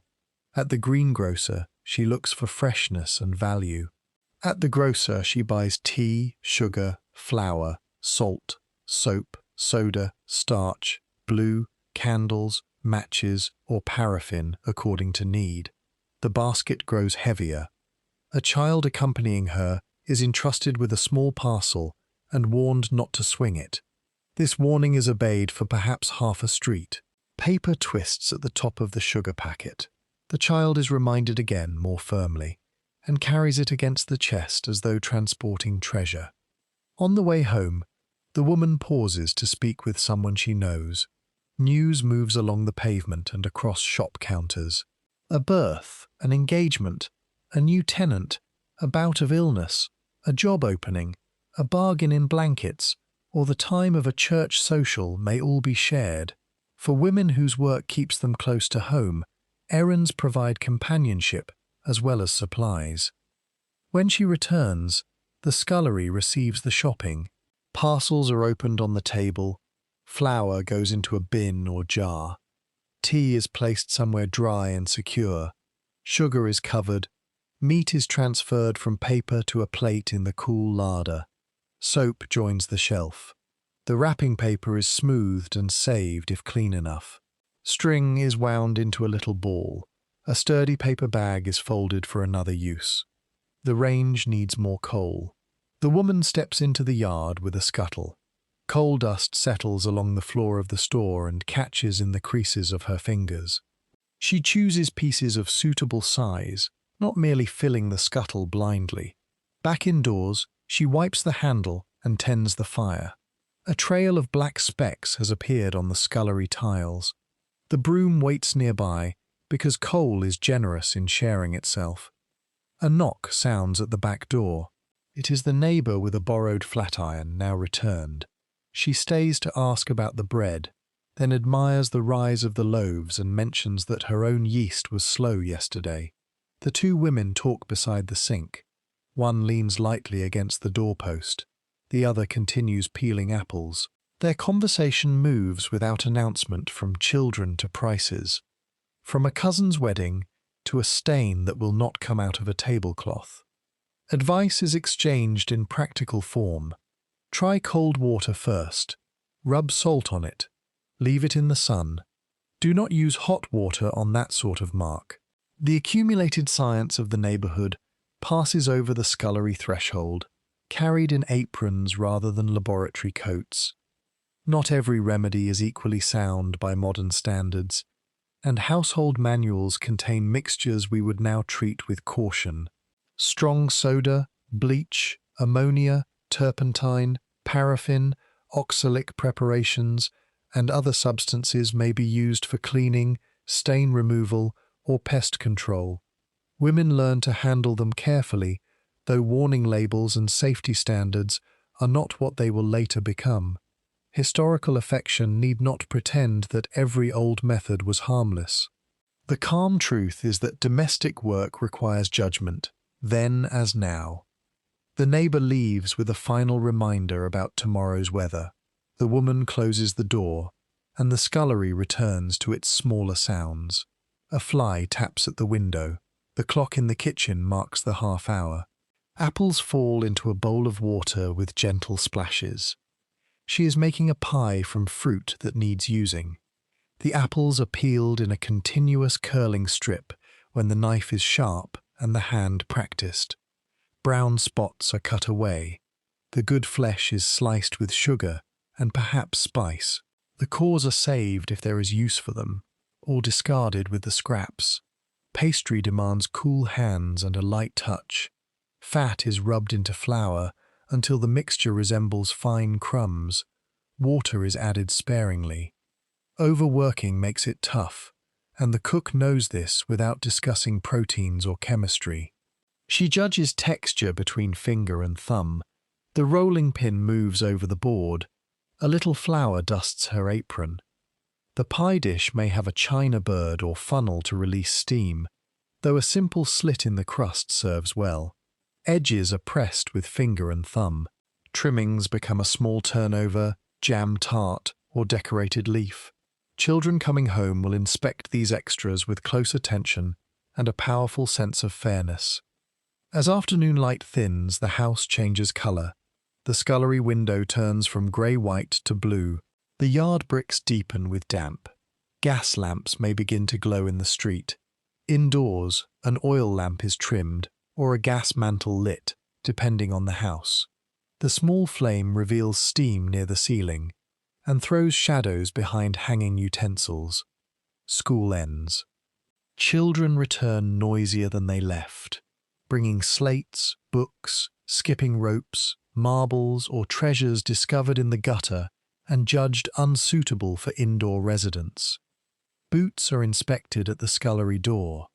At the greengrocer, she looks for freshness and value. At the grocer, she buys tea, sugar, flour, salt, soap, soda, starch, glue, candles, matches, or paraffin according to need. The basket grows heavier. A child accompanying her is entrusted with a small parcel and warned not to swing it. This warning is obeyed for perhaps half a street. Paper twists at the top of the sugar packet. The child is reminded again more firmly and carries it against the chest as though transporting treasure. On the way home, the woman pauses to speak with someone she knows. News moves along the pavement and across shop counters. A birth, an engagement, a new tenant, a bout of illness, a job opening, a bargain in blankets, or the time of a church social may all be shared. For women whose work keeps them close to home, errands provide companionship as well as supplies. When she returns, the scullery receives the shopping. Parcels are opened on the table. Flour goes into a bin or jar. Tea is placed somewhere dry and secure. Sugar is covered. Meat is transferred from paper to a plate in the cool larder. Soap joins the shelf. The wrapping paper is smoothed and saved if clean enough. String is wound into a little ball. A sturdy paper bag is folded for another use. The range needs more coal. The woman steps into the yard with a scuttle. Coal dust settles along the floor of the store and catches in the creases of her fingers. She chooses pieces of suitable size, not merely filling the scuttle blindly. Back indoors, she wipes the handle and tends the fire. A trail of black specks has appeared on the scullery tiles. The broom waits nearby because coal is generous in sharing itself. A knock sounds at the back door. It is the neighbour with a borrowed flat iron, now returned. She stays to ask about the bread, then admires the rise of the loaves and mentions that her own yeast was slow yesterday. The two women talk beside the sink. One leans lightly against the doorpost. The other continues peeling apples. Their conversation moves without announcement from children to prices, from a cousin's wedding to a stain that will not come out of a tablecloth. Advice is exchanged in practical form. Try cold water first. Rub salt on it. Leave it in the sun. Do not use hot water on that sort of mark. The accumulated science of the neighbourhood passes over the scullery threshold, carried in aprons rather than laboratory coats. Not every remedy is equally sound by modern standards, and household manuals contain mixtures we would now treat with caution. Strong soda, bleach, ammonia, turpentine, paraffin, oxalic preparations, and other substances may be used for cleaning, stain removal, or pest control. Women learn to handle them carefully, though warning labels and safety standards are not what they will later become. Historical affection need not pretend that every old method was harmless. The calm truth is that domestic work requires judgment, then as now. The neighbour leaves with a final reminder about tomorrow's weather. The woman closes the door, and the scullery returns to its smaller sounds. A fly taps at the window. The clock in the kitchen marks the half hour. Apples fall into a bowl of water with gentle splashes. She is making a pie from fruit that needs using. The apples are peeled in a continuous curling strip when the knife is sharp and the hand practiced. Brown spots are cut away. The good flesh is sliced with sugar and perhaps spice. The cores are saved if there is use for them, or discarded with the scraps. Pastry demands cool hands and a light touch. Fat is rubbed into flour until the mixture resembles fine crumbs. Water is added sparingly. Overworking makes it tough, and the cook knows this without discussing proteins or chemistry. She judges texture between finger and thumb. The rolling pin moves over the board. A little flour dusts her apron. The pie dish may have a china bird or funnel to release steam, though a simple slit in the crust serves well. Edges are pressed with finger and thumb. Trimmings become a small turnover, jam tart, or decorated leaf. Children coming home will inspect these extras with close attention and a powerful sense of fairness. As afternoon light thins, the house changes colour. The scullery window turns from grey-white to blue. The yard bricks deepen with damp. Gas lamps may begin to glow in the street. Indoors, an oil lamp is trimmed, or a gas mantle lit, depending on the house. The small flame reveals steam near the ceiling and throws shadows behind hanging utensils. School ends. Children return noisier than they left, bringing slates, books, skipping ropes, marbles, or treasures discovered in the gutter and judged unsuitable for indoor residence. Boots are inspected at the scullery door.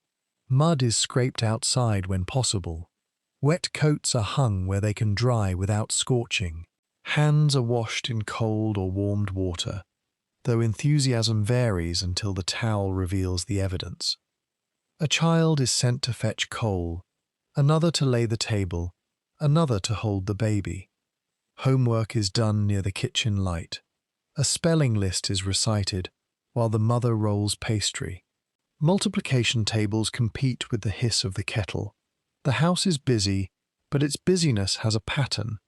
Mud is scraped outside when possible. Wet coats are hung where they can dry without scorching. Hands are washed in cold or warmed water, though enthusiasm varies until the towel reveals the evidence. A child is sent to fetch coal, another to lay the table, another to hold the baby. Homework is done near the kitchen light. A spelling list is recited, while the mother rolls pastry. Multiplication tables compete with the hiss of the kettle. The house is busy, but its busyness has a pattern.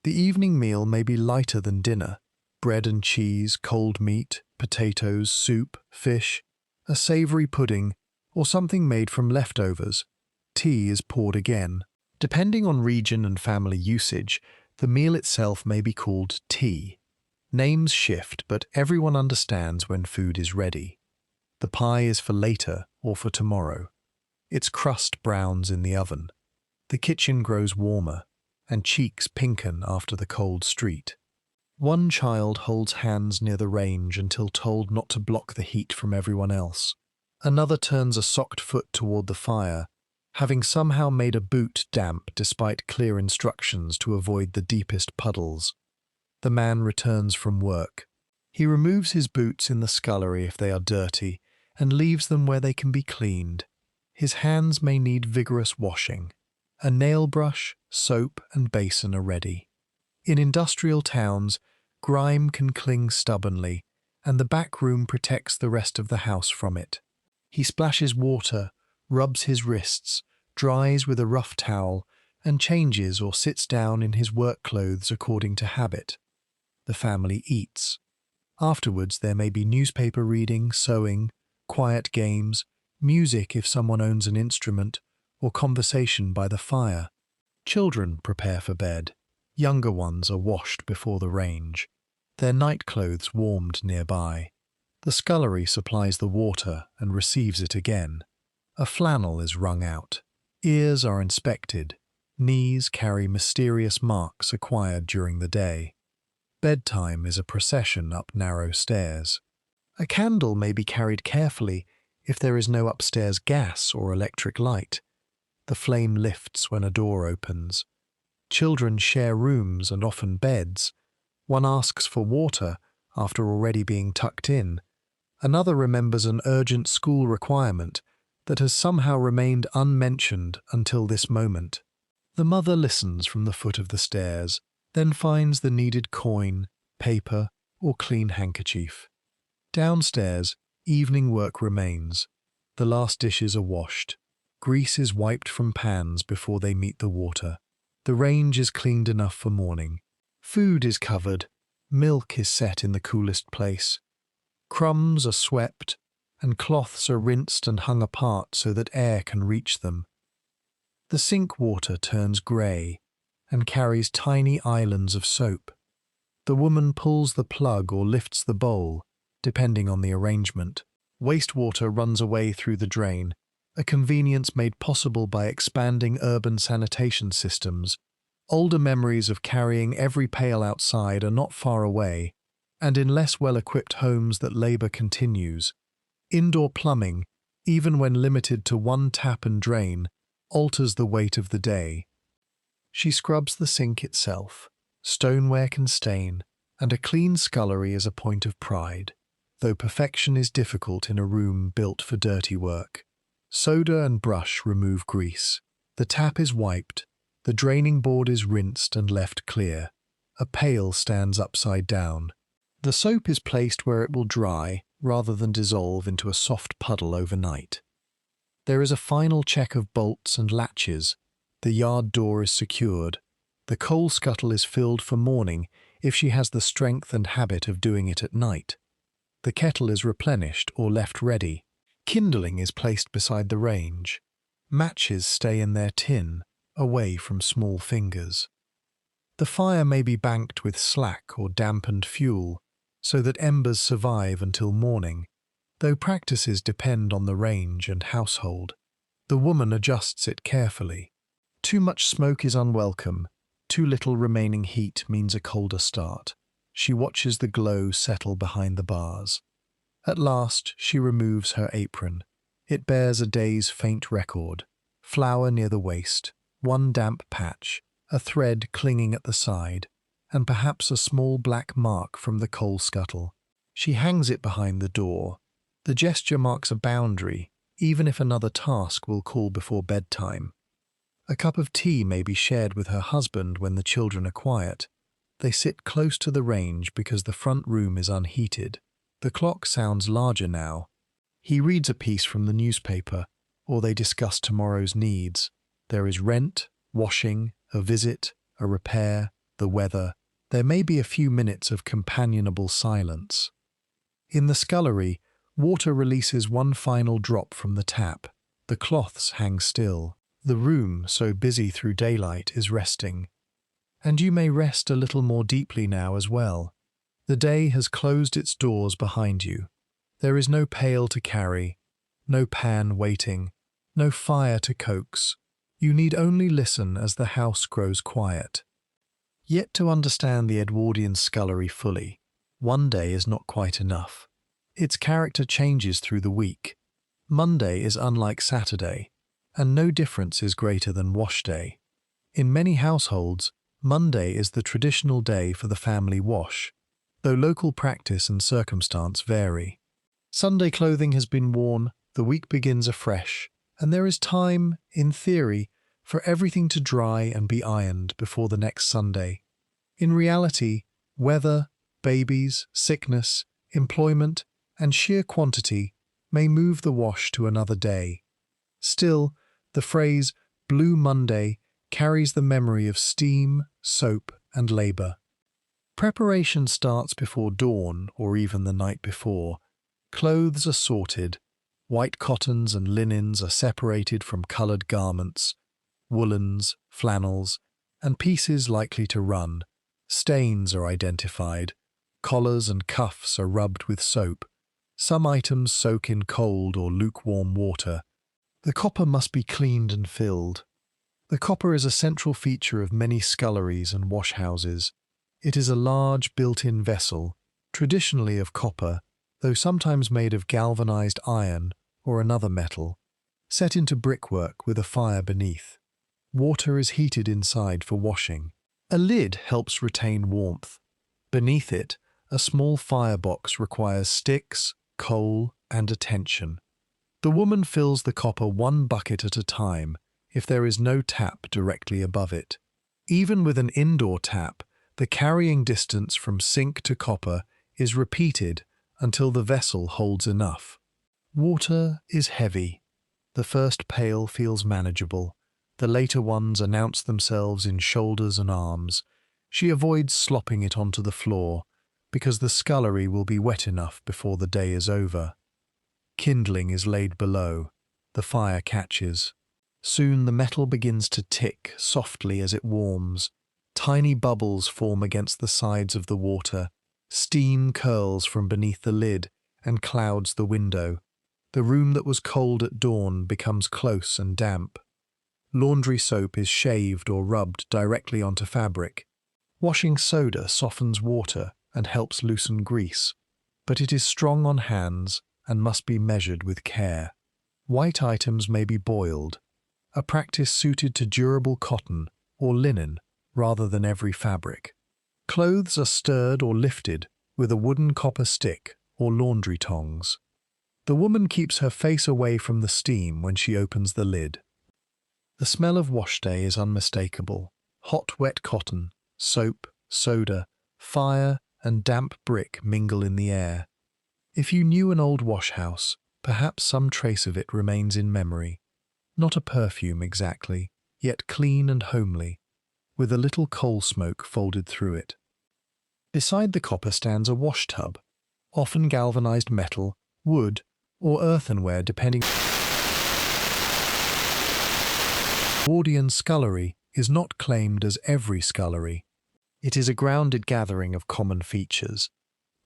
The evening meal may be lighter than dinner. Bread and cheese, cold meat, potatoes, soup, fish, a savoury pudding, or something made from leftovers. Tea is poured again. Depending on region and family usage, the meal itself may be called tea. Names shift, but everyone understands when food is ready. The pie is for later or for tomorrow. Its crust browns in the oven. The kitchen grows warmer, and cheeks pinken after the cold street. One child holds hands near the range until told not to block the heat from everyone else. Another turns a socked foot toward the fire, having somehow made a boot damp despite clear instructions to avoid the deepest puddles. The man returns from work. He removes his boots in the scullery if they are dirty and leaves them where they can be cleaned. His hands may need vigorous washing. A nail brush, soap, and basin are ready. In industrial towns, grime can cling stubbornly, and the back room protects the rest of the house from it. He splashes water, rubs his wrists, dries with a rough towel, and changes or sits down in his work clothes according to habit. The family eats. Afterwards there may be newspaper reading, sewing, quiet games, music if someone owns an instrument, or conversation by the fire. Children prepare for bed. Younger ones are washed before the range, their nightclothes warmed nearby. The scullery supplies the water and receives it again. A flannel is wrung out. Ears are inspected. Knees carry mysterious marks acquired during the day. Bedtime is a procession up narrow stairs. A candle may be carried carefully if there is no upstairs gas or electric light. The flame lifts when a door opens. Children share rooms and often beds. One asks for water after already being tucked in. Another remembers an urgent school requirement that has somehow remained unmentioned until this moment. The mother listens from the foot of the stairs, then finds the needed coin, paper, or clean handkerchief. Downstairs, evening work remains. The last dishes are washed. Grease is wiped from pans before they meet the water. The range is cleaned enough for morning. Food is covered. Milk is set in the coolest place. Crumbs are swept, and cloths are rinsed and hung apart so that air can reach them. The sink water turns grey and carries tiny islands of soap. The woman pulls the plug or lifts the bowl, depending on the arrangement. Wastewater runs away through the drain, a convenience made possible by expanding urban sanitation systems. Older memories of carrying every pail outside are not far away, and in less well-equipped homes that labour continues. Indoor plumbing, even when limited to one tap and drain, alters the weight of the day. She scrubs the sink itself. Stoneware can stain, and a clean scullery is a point of pride, though perfection is difficult in a room built for dirty work. Soda and brush remove grease. The tap is wiped. The draining board is rinsed and left clear. A pail stands upside down. The soap is placed where it will dry rather than dissolve into a soft puddle overnight. There is a final check of bolts and latches. The yard door is secured. The coal scuttle is filled for morning if she has the strength and habit of doing it at night. The kettle is replenished or left ready. Kindling is placed beside the range. Matches stay in their tin, away from small fingers. The fire may be banked with slack or dampened fuel, so that embers survive until morning, though practices depend on the range and household. The woman adjusts it carefully. Too much smoke is unwelcome. Too little remaining heat means a colder start. She watches the glow settle behind the bars. At last, she removes her apron. It bears a day's faint record. Flour near the waist, one damp patch, a thread clinging at the side, and perhaps a small black mark from the coal scuttle. She hangs it behind the door. The gesture marks a boundary, even if another task will call before bedtime. A cup of tea may be shared with her husband when the children are quiet. They sit close to the range because the front room is unheated. The clock sounds larger now. He reads a piece from the newspaper, or they discuss tomorrow's needs. There is rent, washing, a visit, a repair, the weather. There may be a few minutes of companionable silence. In the scullery, water releases one final drop from the tap. The cloths hang still. The room, so busy through daylight, is resting. And you may rest a little more deeply now as well. The day has closed its doors behind you. There is no pail to carry, no pan waiting, no fire to coax. You need only listen as the house grows quiet. Yet to understand the Edwardian scullery fully, one day is not quite enough. Its character changes through the week. Monday is unlike Saturday, and no difference is greater than Washday. In many households, Monday is the traditional day for the family wash, though local practice and circumstance vary. Sunday clothing has been worn, the week begins afresh, and there is time, in theory, for everything to dry and be ironed before the next Sunday. In reality, weather, babies, sickness, employment, and sheer quantity may move the wash to another day. Still, the phrase Blue Monday carries the memory of steam, soap, and labour. Preparation starts before dawn or even the night before. Clothes are sorted. White cottons and linens are separated from coloured garments, woolens, flannels, and pieces likely to run. Stains are identified. Collars and cuffs are rubbed with soap. Some items soak in cold or lukewarm water. The copper must be cleaned and filled. The copper is a central feature of many sculleries and washhouses. It is a large built-in vessel, traditionally of copper, though sometimes made of galvanized iron or another metal, set into brickwork with a fire beneath. Water is heated inside for washing. A lid helps retain warmth. Beneath it, a small firebox requires sticks, coal, and attention. The woman fills the copper one bucket at a time if there is no tap directly above it. Even with an indoor tap, the carrying distance from sink to copper is repeated until the vessel holds enough. Water is heavy. The first pail feels manageable. The later ones announce themselves in shoulders and arms. She avoids slopping it onto the floor, because the scullery will be wet enough before the day is over. Kindling is laid below. The fire catches. Soon the metal begins to tick softly as it warms. Tiny bubbles form against the sides of the water. Steam curls from beneath the lid and clouds the window. The room that was cold at dawn becomes close and damp. Laundry soap is shaved or rubbed directly onto fabric. Washing soda softens water and helps loosen grease, but it is strong on hands and must be measured with care. White items may be boiled, a practice suited to durable cotton or linen rather than every fabric. Clothes are stirred or lifted with a wooden copper stick or laundry tongs. The woman keeps her face away from the steam when she opens the lid. The smell of Washday is unmistakable. Hot, wet cotton, soap, soda, fire, and damp brick mingle in the air. If you knew an old washhouse, perhaps some trace of it remains in memory. Not a perfume exactly, yet clean and homely, with a little coal smoke folded through it. Beside the copper stands a wash tub, often galvanized metal, wood, or earthenware depending. Edwardian scullery is not claimed as every scullery. It is a grounded gathering of common features.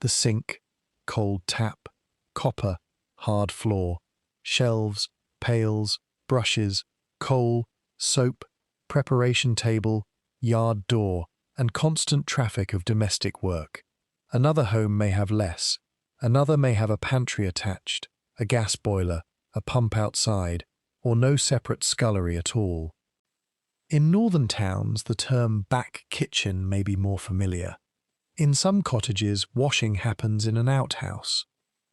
The sink, cold tap, copper, hard floor, shelves, pails, brushes, coal, soap, preparation table, yard door, and constant traffic of domestic work. Another home may have less. Another may have a pantry attached, a gas boiler, a pump outside, or no separate scullery at all. In northern towns, the term back kitchen may be more familiar. In some cottages, washing happens in an outhouse.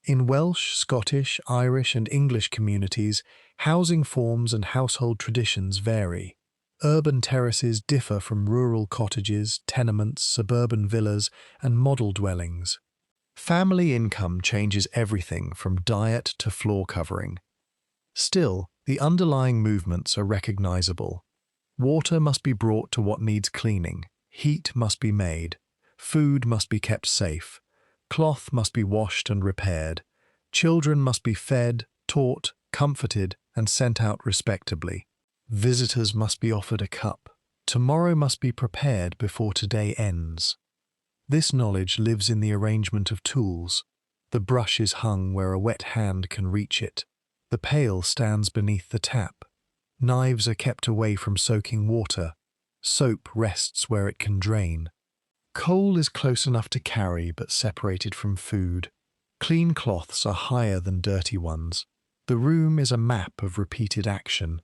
In Welsh, Scottish, Irish, and English communities, housing forms and household traditions vary. Urban terraces differ from rural cottages, tenements, suburban villas, and model dwellings. Family income changes everything from diet to floor covering. Still, the underlying movements are recognizable. Water must be brought to what needs cleaning, heat must be made, food must be kept safe, cloth must be washed and repaired, children must be fed, taught, comforted, and sent out respectably. Visitors must be offered a cup. Tomorrow must be prepared before today ends. This knowledge lives in the arrangement of tools. The brush is hung where a wet hand can reach it. The pail stands beneath the tap. Knives are kept away from soaking water. Soap rests where it can drain. Coal is close enough to carry but separated from food. Clean cloths are higher than dirty ones. The room is a map of repeated action.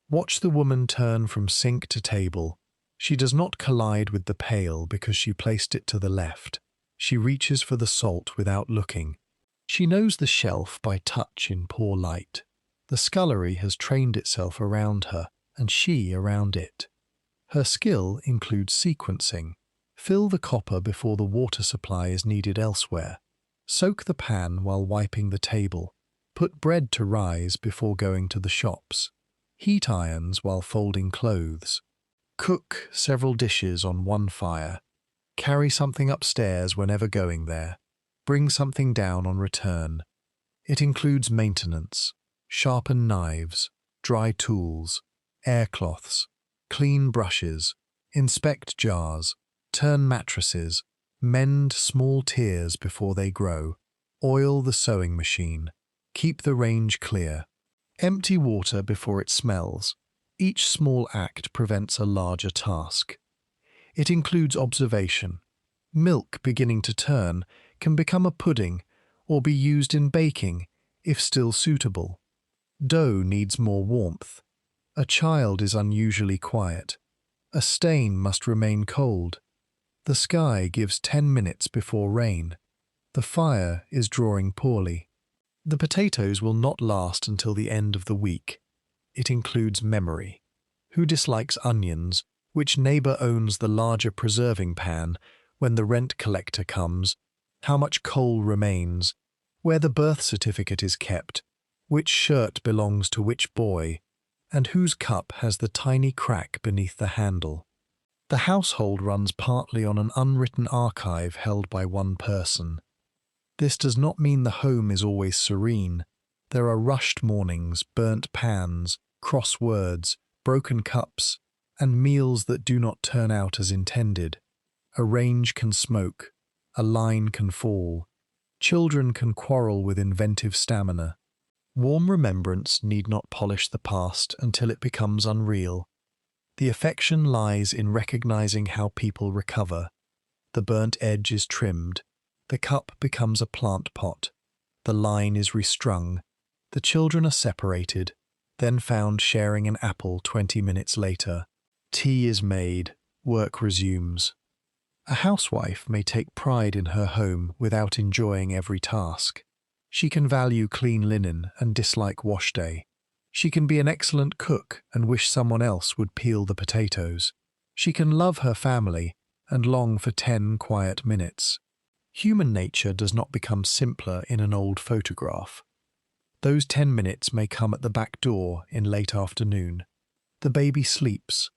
Watch the woman turn from sink to table. She does not collide with the pail because she placed it to the left. She reaches for the salt without looking. She knows the shelf by touch in poor light. The scullery has trained itself around her, and she around it. Her skill includes sequencing. Fill the copper before the water supply is needed elsewhere. Soak the pan while wiping the table. Put bread to rise before going to the shops. Heat irons while folding clothes. Cook several dishes on one fire. Carry something upstairs whenever going there. Bring something down on return. It includes maintenance. Sharpen knives, dry tools, air cloths, clean brushes, inspect jars, turn mattresses, mend small tears before they grow, oil the sewing machine, keep the range clear, empty water before it smells. Each small act prevents a larger task. It includes observation. Milk beginning to turn can become a pudding or be used in baking if still suitable. Dough needs more warmth. A child is unusually quiet. A stain must remain cold. The sky gives 10 minutes before rain. The fire is drawing poorly. The potatoes will not last until the end of the week. It includes memory. Who dislikes onions? Which neighbour owns the larger preserving pan? When the rent collector comes? How much coal remains? Where the birth certificate is kept? Which shirt belongs to which boy? And whose cup has the tiny crack beneath the handle? The household runs partly on an unwritten archive held by one person. This does not mean the home is always serene. There are rushed mornings, burnt pans, cross words, broken cups, and meals that do not turn out as intended. A range can smoke, a line can fall. Children can quarrel with inventive stamina. Warm remembrance need not polish the past until it becomes unreal. The affection lies in recognizing how people recover. The burnt edge is trimmed. The cup becomes a plant pot. The line is restrung. The children are separated, then found sharing an apple 20 minutes later. Tea is made. Work resumes. A housewife may take pride in her home without enjoying every task. She can value clean linen and dislike washday. She can be an excellent cook and wish someone else would peel the potatoes. She can love her family and long for 10 quiet minutes. Human nature does not become simpler in an old photograph. Those 10 minutes may come at the back door in late afternoon. The baby sleeps.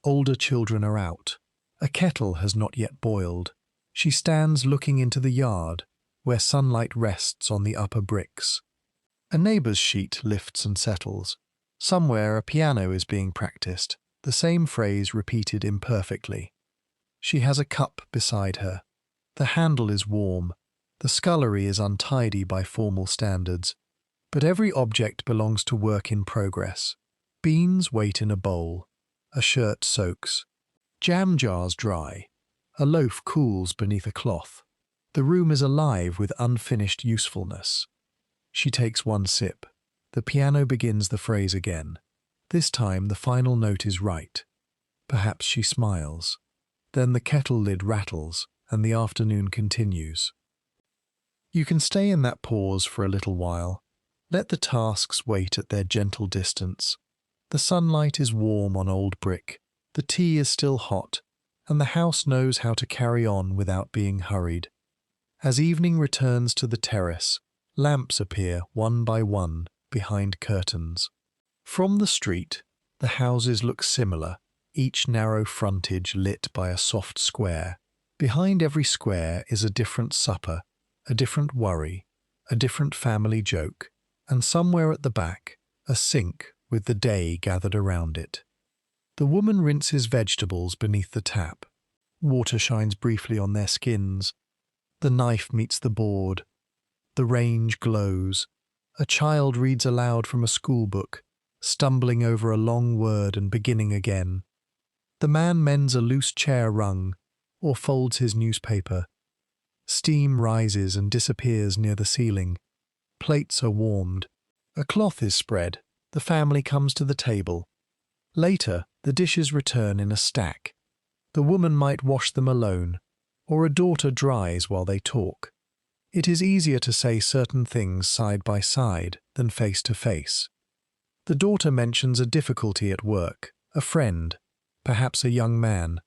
Older children are out. A kettle has not yet boiled. She stands looking into the yard, where sunlight rests on the upper bricks. A neighbour's sheet lifts and settles. Somewhere a piano is being practiced, the same phrase repeated imperfectly. She has a cup beside her. The handle is warm. The scullery is untidy by formal standards. But every object belongs to work in progress. Beans wait in a bowl. A shirt soaks. Jam jars dry. A loaf cools beneath a cloth. The room is alive with unfinished usefulness. She takes one sip. The piano begins the phrase again. This time the final note is right. Perhaps she smiles. Then the kettle lid rattles, and the afternoon continues. You can stay in that pause for a little while. Let the tasks wait at their gentle distance. The sunlight is warm on old brick, the tea is still hot, and the house knows how to carry on without being hurried. As evening returns to the terrace, lamps appear one by one behind curtains. From the street, the houses look similar, each narrow frontage lit by a soft square. Behind every square is a different supper, a different worry, a different family joke, and somewhere at the back, a sink with the day gathered around it. The woman rinses vegetables beneath the tap. Water shines briefly on their skins. The knife meets the board. The range glows. A child reads aloud from a school book, stumbling over a long word and beginning again. The man mends a loose chair rung, or folds his newspaper. Steam rises and disappears near the ceiling. Plates are warmed. A cloth is spread. The family comes to the table. Later, the dishes return in a stack. The woman might wash them alone, or a daughter dries while they talk. It is easier to say certain things side by side than face to face. The daughter mentions a difficulty at work, a friend, perhaps a young man.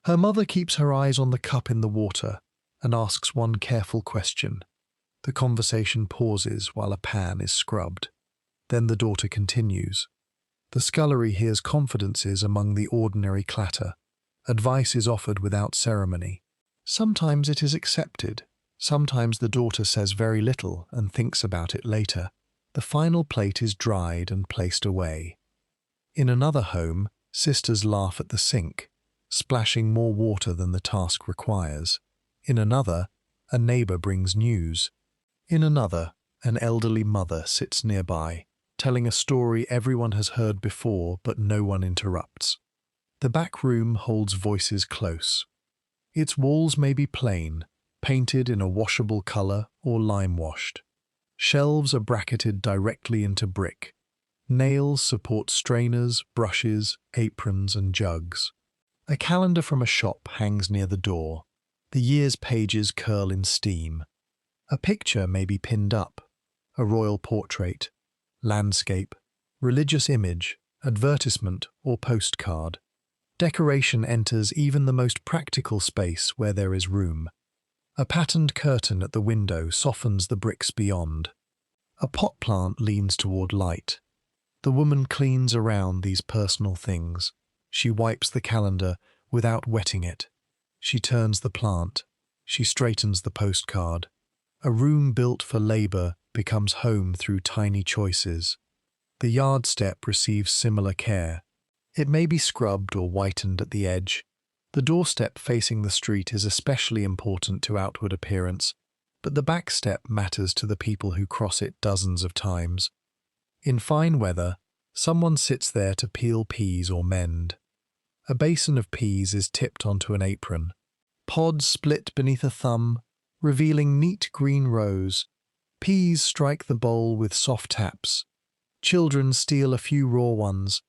Her mother keeps her eyes on the cup in the water and asks one careful question. The conversation pauses while a pan is scrubbed. Then the daughter continues. The scullery hears confidences among the ordinary clatter. Advice is offered without ceremony. Sometimes it is accepted. Sometimes the daughter says very little and thinks about it later. The final plate is dried and placed away. In another home, sisters laugh at the sink, splashing more water than the task requires. In another, a neighbor brings news. In another, an elderly mother sits nearby, telling a story everyone has heard before but no one interrupts. The back room holds voices close. Its walls may be plain, painted in a washable color or lime-washed. Shelves are bracketed directly into brick. Nails support strainers, brushes, aprons, and jugs. A calendar from a shop hangs near the door. The year's pages curl in steam. A picture may be pinned up. A royal portrait, landscape, religious image, advertisement, or postcard. Decoration enters even the most practical space where there is room. A patterned curtain at the window softens the bricks beyond. A pot plant leans toward light. The woman cleans around these personal things. She wipes the calendar without wetting it. She turns the plant. She straightens the postcard. A room built for labor becomes home through tiny choices. The yard step receives similar care. It may be scrubbed or whitened at the edge. The doorstep facing the street is especially important to outward appearance, but the back step matters to the people who cross it dozens of times. In fine weather, someone sits there to peel peas or mend. A basin of peas is tipped onto an apron. Pods split beneath a thumb, revealing neat green rows. Peas strike the bowl with soft taps. Children steal a few raw ones.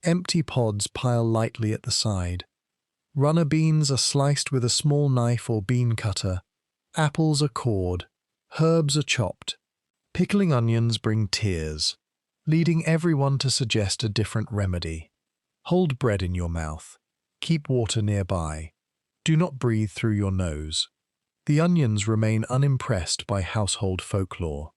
Empty pods pile lightly at the side. Runner beans are sliced with a small knife or bean cutter. Apples are cored. Herbs are chopped. Pickling onions bring tears, leading everyone to suggest a different remedy. Hold bread in your mouth. Keep water nearby. Do not breathe through your nose. The onions remain unimpressed by household folklore.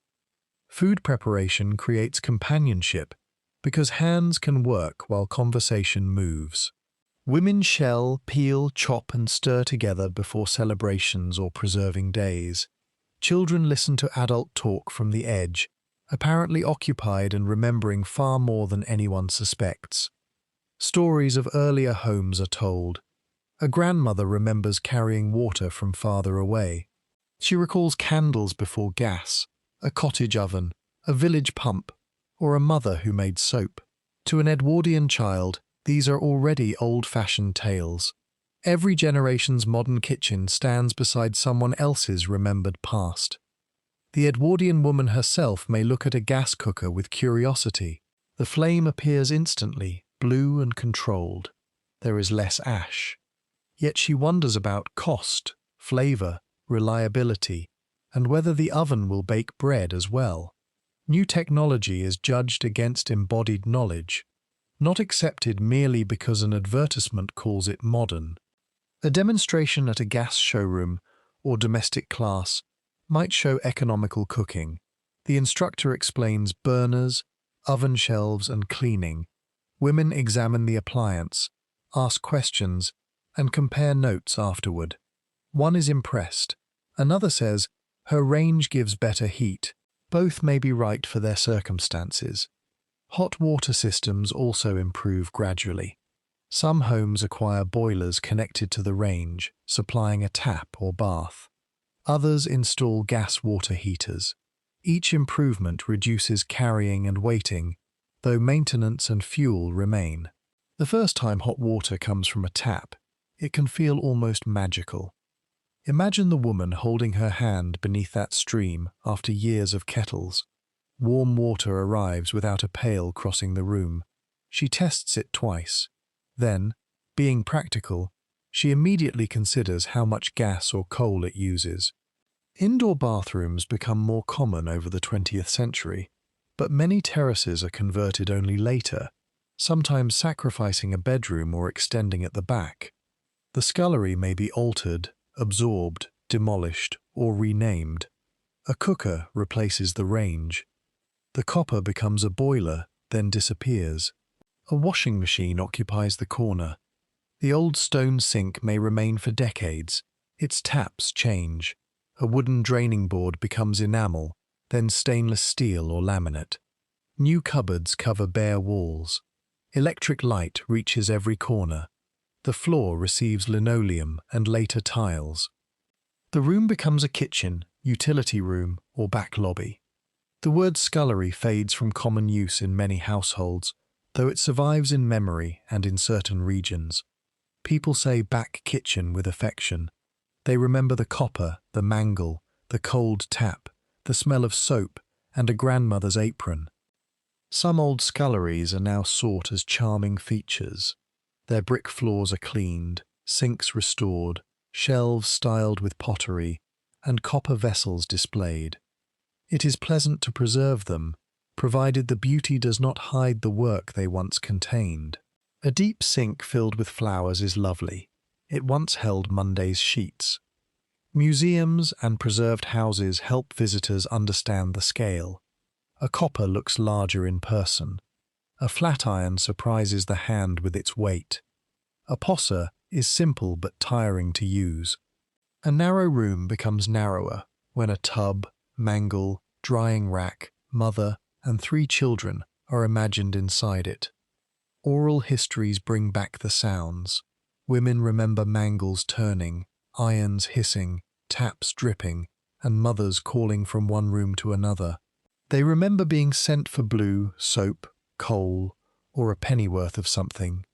Food preparation creates companionship because hands can work while conversation moves. Women shell, peel, chop and stir together before celebrations or preserving days. Children listen to adult talk from the edge, apparently occupied and remembering far more than anyone suspects. Stories of earlier homes are told. A grandmother remembers carrying water from farther away. She recalls candles before gas, a cottage oven, a village pump, or a mother who made soap. To an Edwardian child, these are already old-fashioned tales. Every generation's modern kitchen stands beside someone else's remembered past. The Edwardian woman herself may look at a gas cooker with curiosity. The flame appears instantly, blue and controlled. There is less ash. Yet she wonders about cost, flavor, reliability, and whether the oven will bake bread as well. New technology is judged against embodied knowledge. not accepted merely because an advertisement calls it modern. A demonstration at a gas showroom or domestic class might show economical cooking. The instructor explains burners, oven shelves, and cleaning. Women examine the appliance, ask questions, and compare notes afterward. One is impressed. Another says, "Her range gives better heat." Both may be right for their circumstances. Hot water systems also improve gradually. Some homes acquire boilers connected to the range, supplying a tap or bath. Others install gas water heaters. Each improvement reduces carrying and waiting, though maintenance and fuel remain. The first time hot water comes from a tap, it can feel almost magical. Imagine the woman holding her hand beneath that stream after years of kettles. Warm water arrives without a pail crossing the room. She tests it twice. Then, being practical, she immediately considers how much gas or coal it uses. Indoor bathrooms become more common over the 20th century, but many terraces are converted only later, sometimes sacrificing a bedroom or extending at the back. The scullery may be altered, absorbed, demolished, or renamed. A cooker replaces the range. The copper becomes a boiler, then disappears. A washing machine occupies the corner. The old stone sink may remain for decades. Its taps change. A wooden draining board becomes enamel, then stainless steel or laminate. New cupboards cover bare walls. Electric light reaches every corner. The floor receives linoleum and later tiles. The room becomes a kitchen, utility room, or back lobby. The word scullery fades from common use in many households, though it survives in memory and in certain regions. People say back kitchen with affection. They remember the copper, the mangle, the cold tap, the smell of soap, and a grandmother's apron. Some old sculleries are now sought as charming features. Their brick floors are cleaned, sinks restored, shelves styled with pottery, and copper vessels displayed. It is pleasant to preserve them, provided the beauty does not hide the work they once contained. A deep sink filled with flowers is lovely. It once held Monday's sheets. Museums and preserved houses help visitors understand the scale. A copper looks larger in person. A flat iron surprises the hand with its weight. A posser is simple but tiring to use. A narrow room becomes narrower when a tub, mangle, drying rack, mother, and 3 children are imagined inside it. Oral histories bring back the sounds. Women remember mangles turning, irons hissing, taps dripping, and mothers calling from one room to another. They remember being sent for blue, soap, coal, or a pennyworth of something.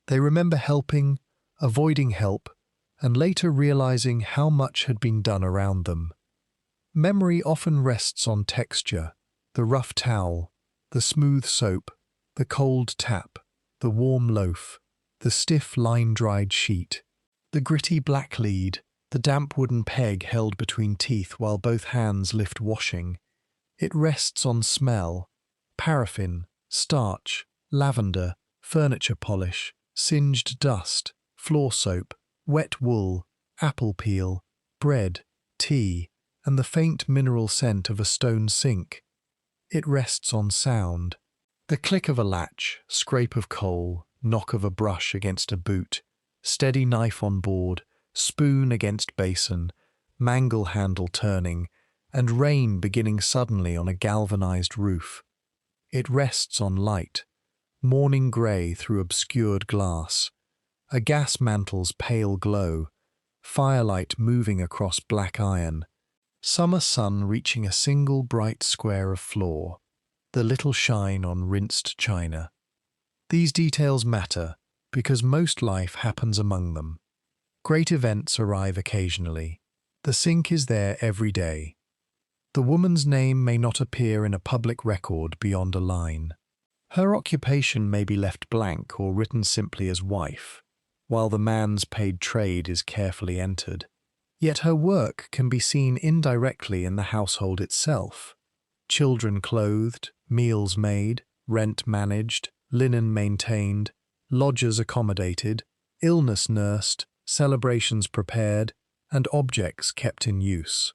They remember helping, avoiding help, and later realizing how much had been done around them. Memory often rests on texture, the rough towel, the smooth soap, the cold tap, the warm loaf, the stiff line-dried sheet, the gritty black lead, the damp wooden peg held between teeth while both hands lift washing. It rests on smell, paraffin, starch, lavender, furniture polish, singed dust, floor soap, wet wool, apple peel, bread, tea, and the faint mineral scent of a stone sink. It rests on sound. The click of a latch, scrape of coal, knock of a brush against a boot, steady knife on board, spoon against basin, mangle handle turning, and rain beginning suddenly on a galvanized roof. It rests on light, morning grey through obscured glass, a gas mantle's pale glow, firelight moving across black iron, summer sun reaching a single bright square of floor, the little shine on rinsed china. These details matter because most life happens among them. Great events arrive occasionally. The sink is there every day. The woman's name may not appear in a public record beyond a line. Her occupation may be left blank or written simply as wife, while the man's paid trade is carefully entered. Yet her work can be seen indirectly in the household itself. Children clothed, meals made, rent managed, linen maintained, lodgers accommodated, illness nursed, celebrations prepared, and objects kept in use.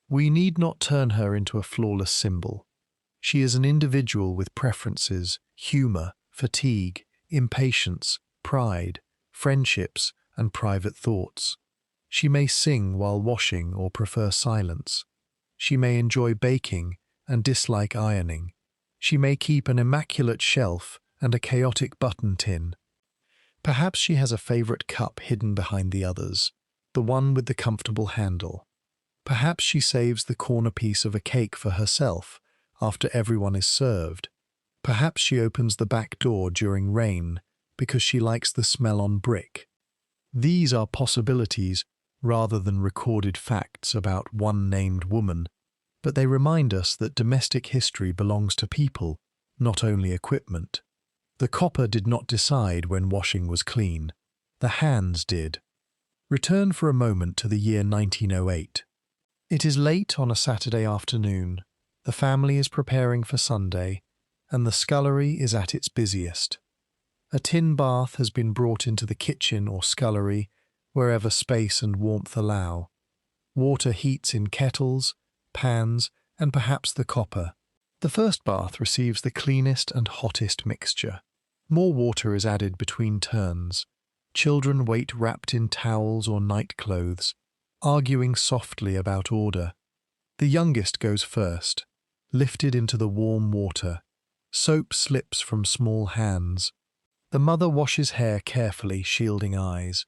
We need not turn her into a flawless symbol. She is an individual with preferences, humour, fatigue, impatience, pride, friendships, and private thoughts. She may sing while washing or prefer silence. She may enjoy baking and dislike ironing. She may keep an immaculate shelf and a chaotic button tin. Perhaps she has a favourite cup hidden behind the others, the one with the comfortable handle. Perhaps she saves the corner piece of a cake for herself after everyone is served. Perhaps she opens the back door during rain because she likes the smell on brick. These are possibilities rather than recorded facts about one named woman, but they remind us that domestic history belongs to people, not only equipment. The copper did not decide when washing was clean. The hands did. Return for a moment to the year 1908. It is late on a Saturday afternoon. The family is preparing for Sunday, and the scullery is at its busiest. A tin bath has been brought into the kitchen or scullery, wherever space and warmth allow. Water heats in kettles, pans, and perhaps the copper. The first bath receives the cleanest and hottest mixture. More water is added between turns. Children wait wrapped in towels or night clothes, arguing softly about order. The youngest goes first, lifted into the warm water. Soap slips from small hands. The mother washes hair carefully, shielding eyes.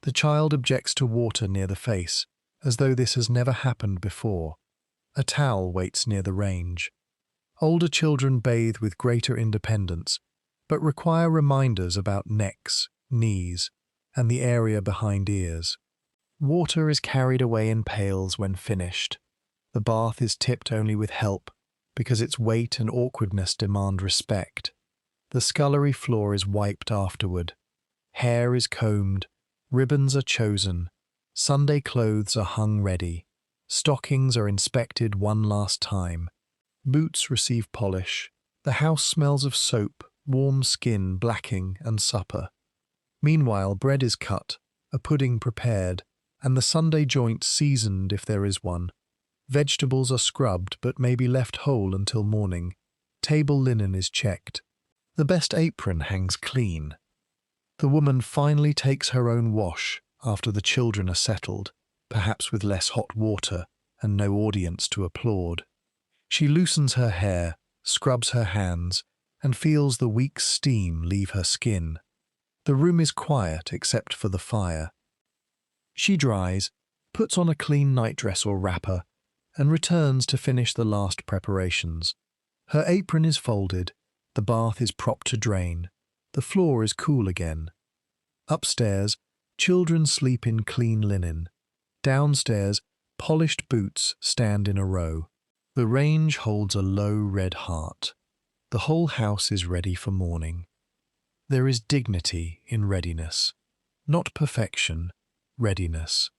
The child objects to water near the face, as though this has never happened before. A towel waits near the range. Older children bathe with greater independence, but require reminders about necks, knees, and the area behind ears. Water is carried away in pails when finished. The bath is tipped only with help, because its weight and awkwardness demand respect. The scullery floor is wiped afterward. Hair is combed, ribbons are chosen, Sunday clothes are hung ready, stockings are inspected one last time, boots receive polish, the house smells of soap, warm skin, blacking, and supper. Meanwhile, bread is cut, a pudding prepared, and the Sunday joint seasoned if there is one. Vegetables are scrubbed but may be left whole until morning. Table linen is checked. The best apron hangs clean. The woman finally takes her own wash after the children are settled, perhaps with less hot water and no audience to applaud. She loosens her hair, scrubs her hands, and feels the weak steam leave her skin. The room is quiet except for the fire. She dries, puts on a clean nightdress or wrapper, and returns to finish the last preparations. Her apron is folded, the bath is propped to drain, the floor is cool again. Upstairs, children sleep in clean linen. Downstairs, polished boots stand in a row. The range holds a low red heart. The whole house is ready for morning. There is dignity in readiness, not perfection, readiness.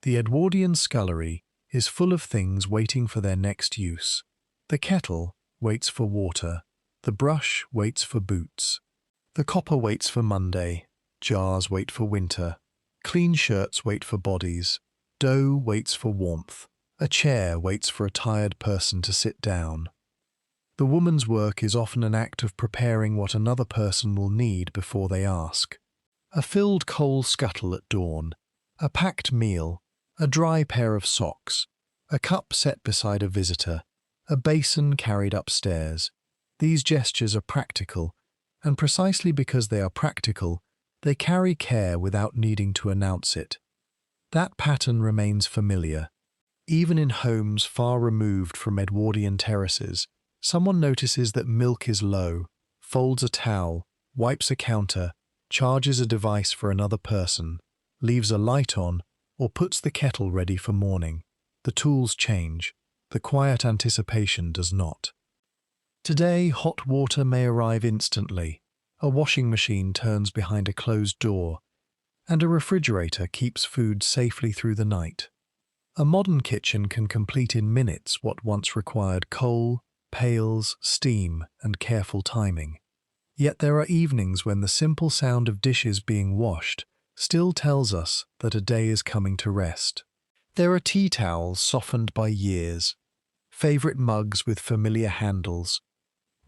The Edwardian scullery is full of things waiting for their next use. The kettle waits for water. The brush waits for boots. The copper waits for Monday. Jars wait for winter. Clean shirts wait for bodies. Dough waits for warmth. A chair waits for a tired person to sit down. The woman's work is often an act of preparing what another person will need before they ask. A filled coal scuttle at dawn, a packed meal, a dry pair of socks, a cup set beside a visitor, a basin carried upstairs. These gestures are practical, and precisely because they are practical, they carry care without needing to announce it. That pattern remains familiar. Even in homes far removed from Edwardian terraces, someone notices that milk is low, folds a towel, wipes a counter, charges a device for another person, leaves a light on, or puts the kettle ready for morning. The tools change. The quiet anticipation does not. Today, hot water may arrive instantly. A washing machine turns behind a closed door, and a refrigerator keeps food safely through the night. A modern kitchen can complete in minutes what once required coal, pails, steam, and careful timing. Yet there are evenings when the simple sound of dishes being washed still tells us that a day is coming to rest. There are tea towels softened by years, favourite mugs with familiar handles,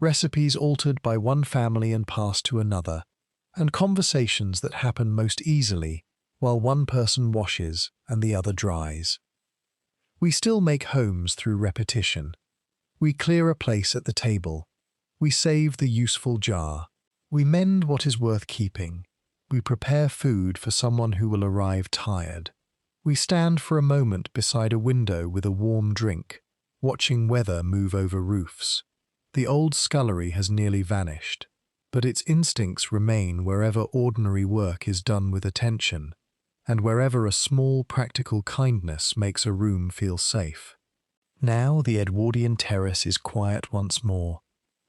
recipes altered by one family and passed to another, and conversations that happen most easily while one person washes and the other dries. We still make homes through repetition. We clear a place at the table. We save the useful jar. We mend what is worth keeping. We prepare food for someone who will arrive tired. We stand for a moment beside a window with a warm drink, watching weather move over roofs. The old scullery has nearly vanished, but its instincts remain wherever ordinary work is done with attention, and wherever a small practical kindness makes a room feel safe. Now the Edwardian Terrace is quiet once more.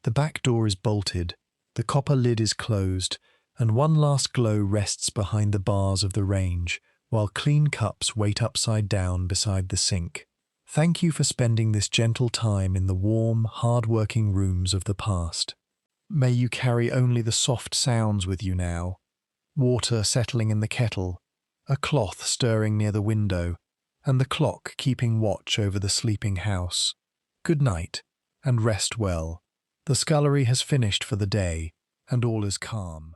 The back door is bolted, the copper lid is closed, and one last glow rests behind the bars of the range, while clean cups wait upside down beside the sink. Thank you for spending this gentle time in the warm, hard-working rooms of the past. May you carry only the soft sounds with you now. Water settling in the kettle, a cloth stirring near the window, and the clock keeping watch over the sleeping house. Good night, and rest well. The scullery has finished for the day, and all is calm.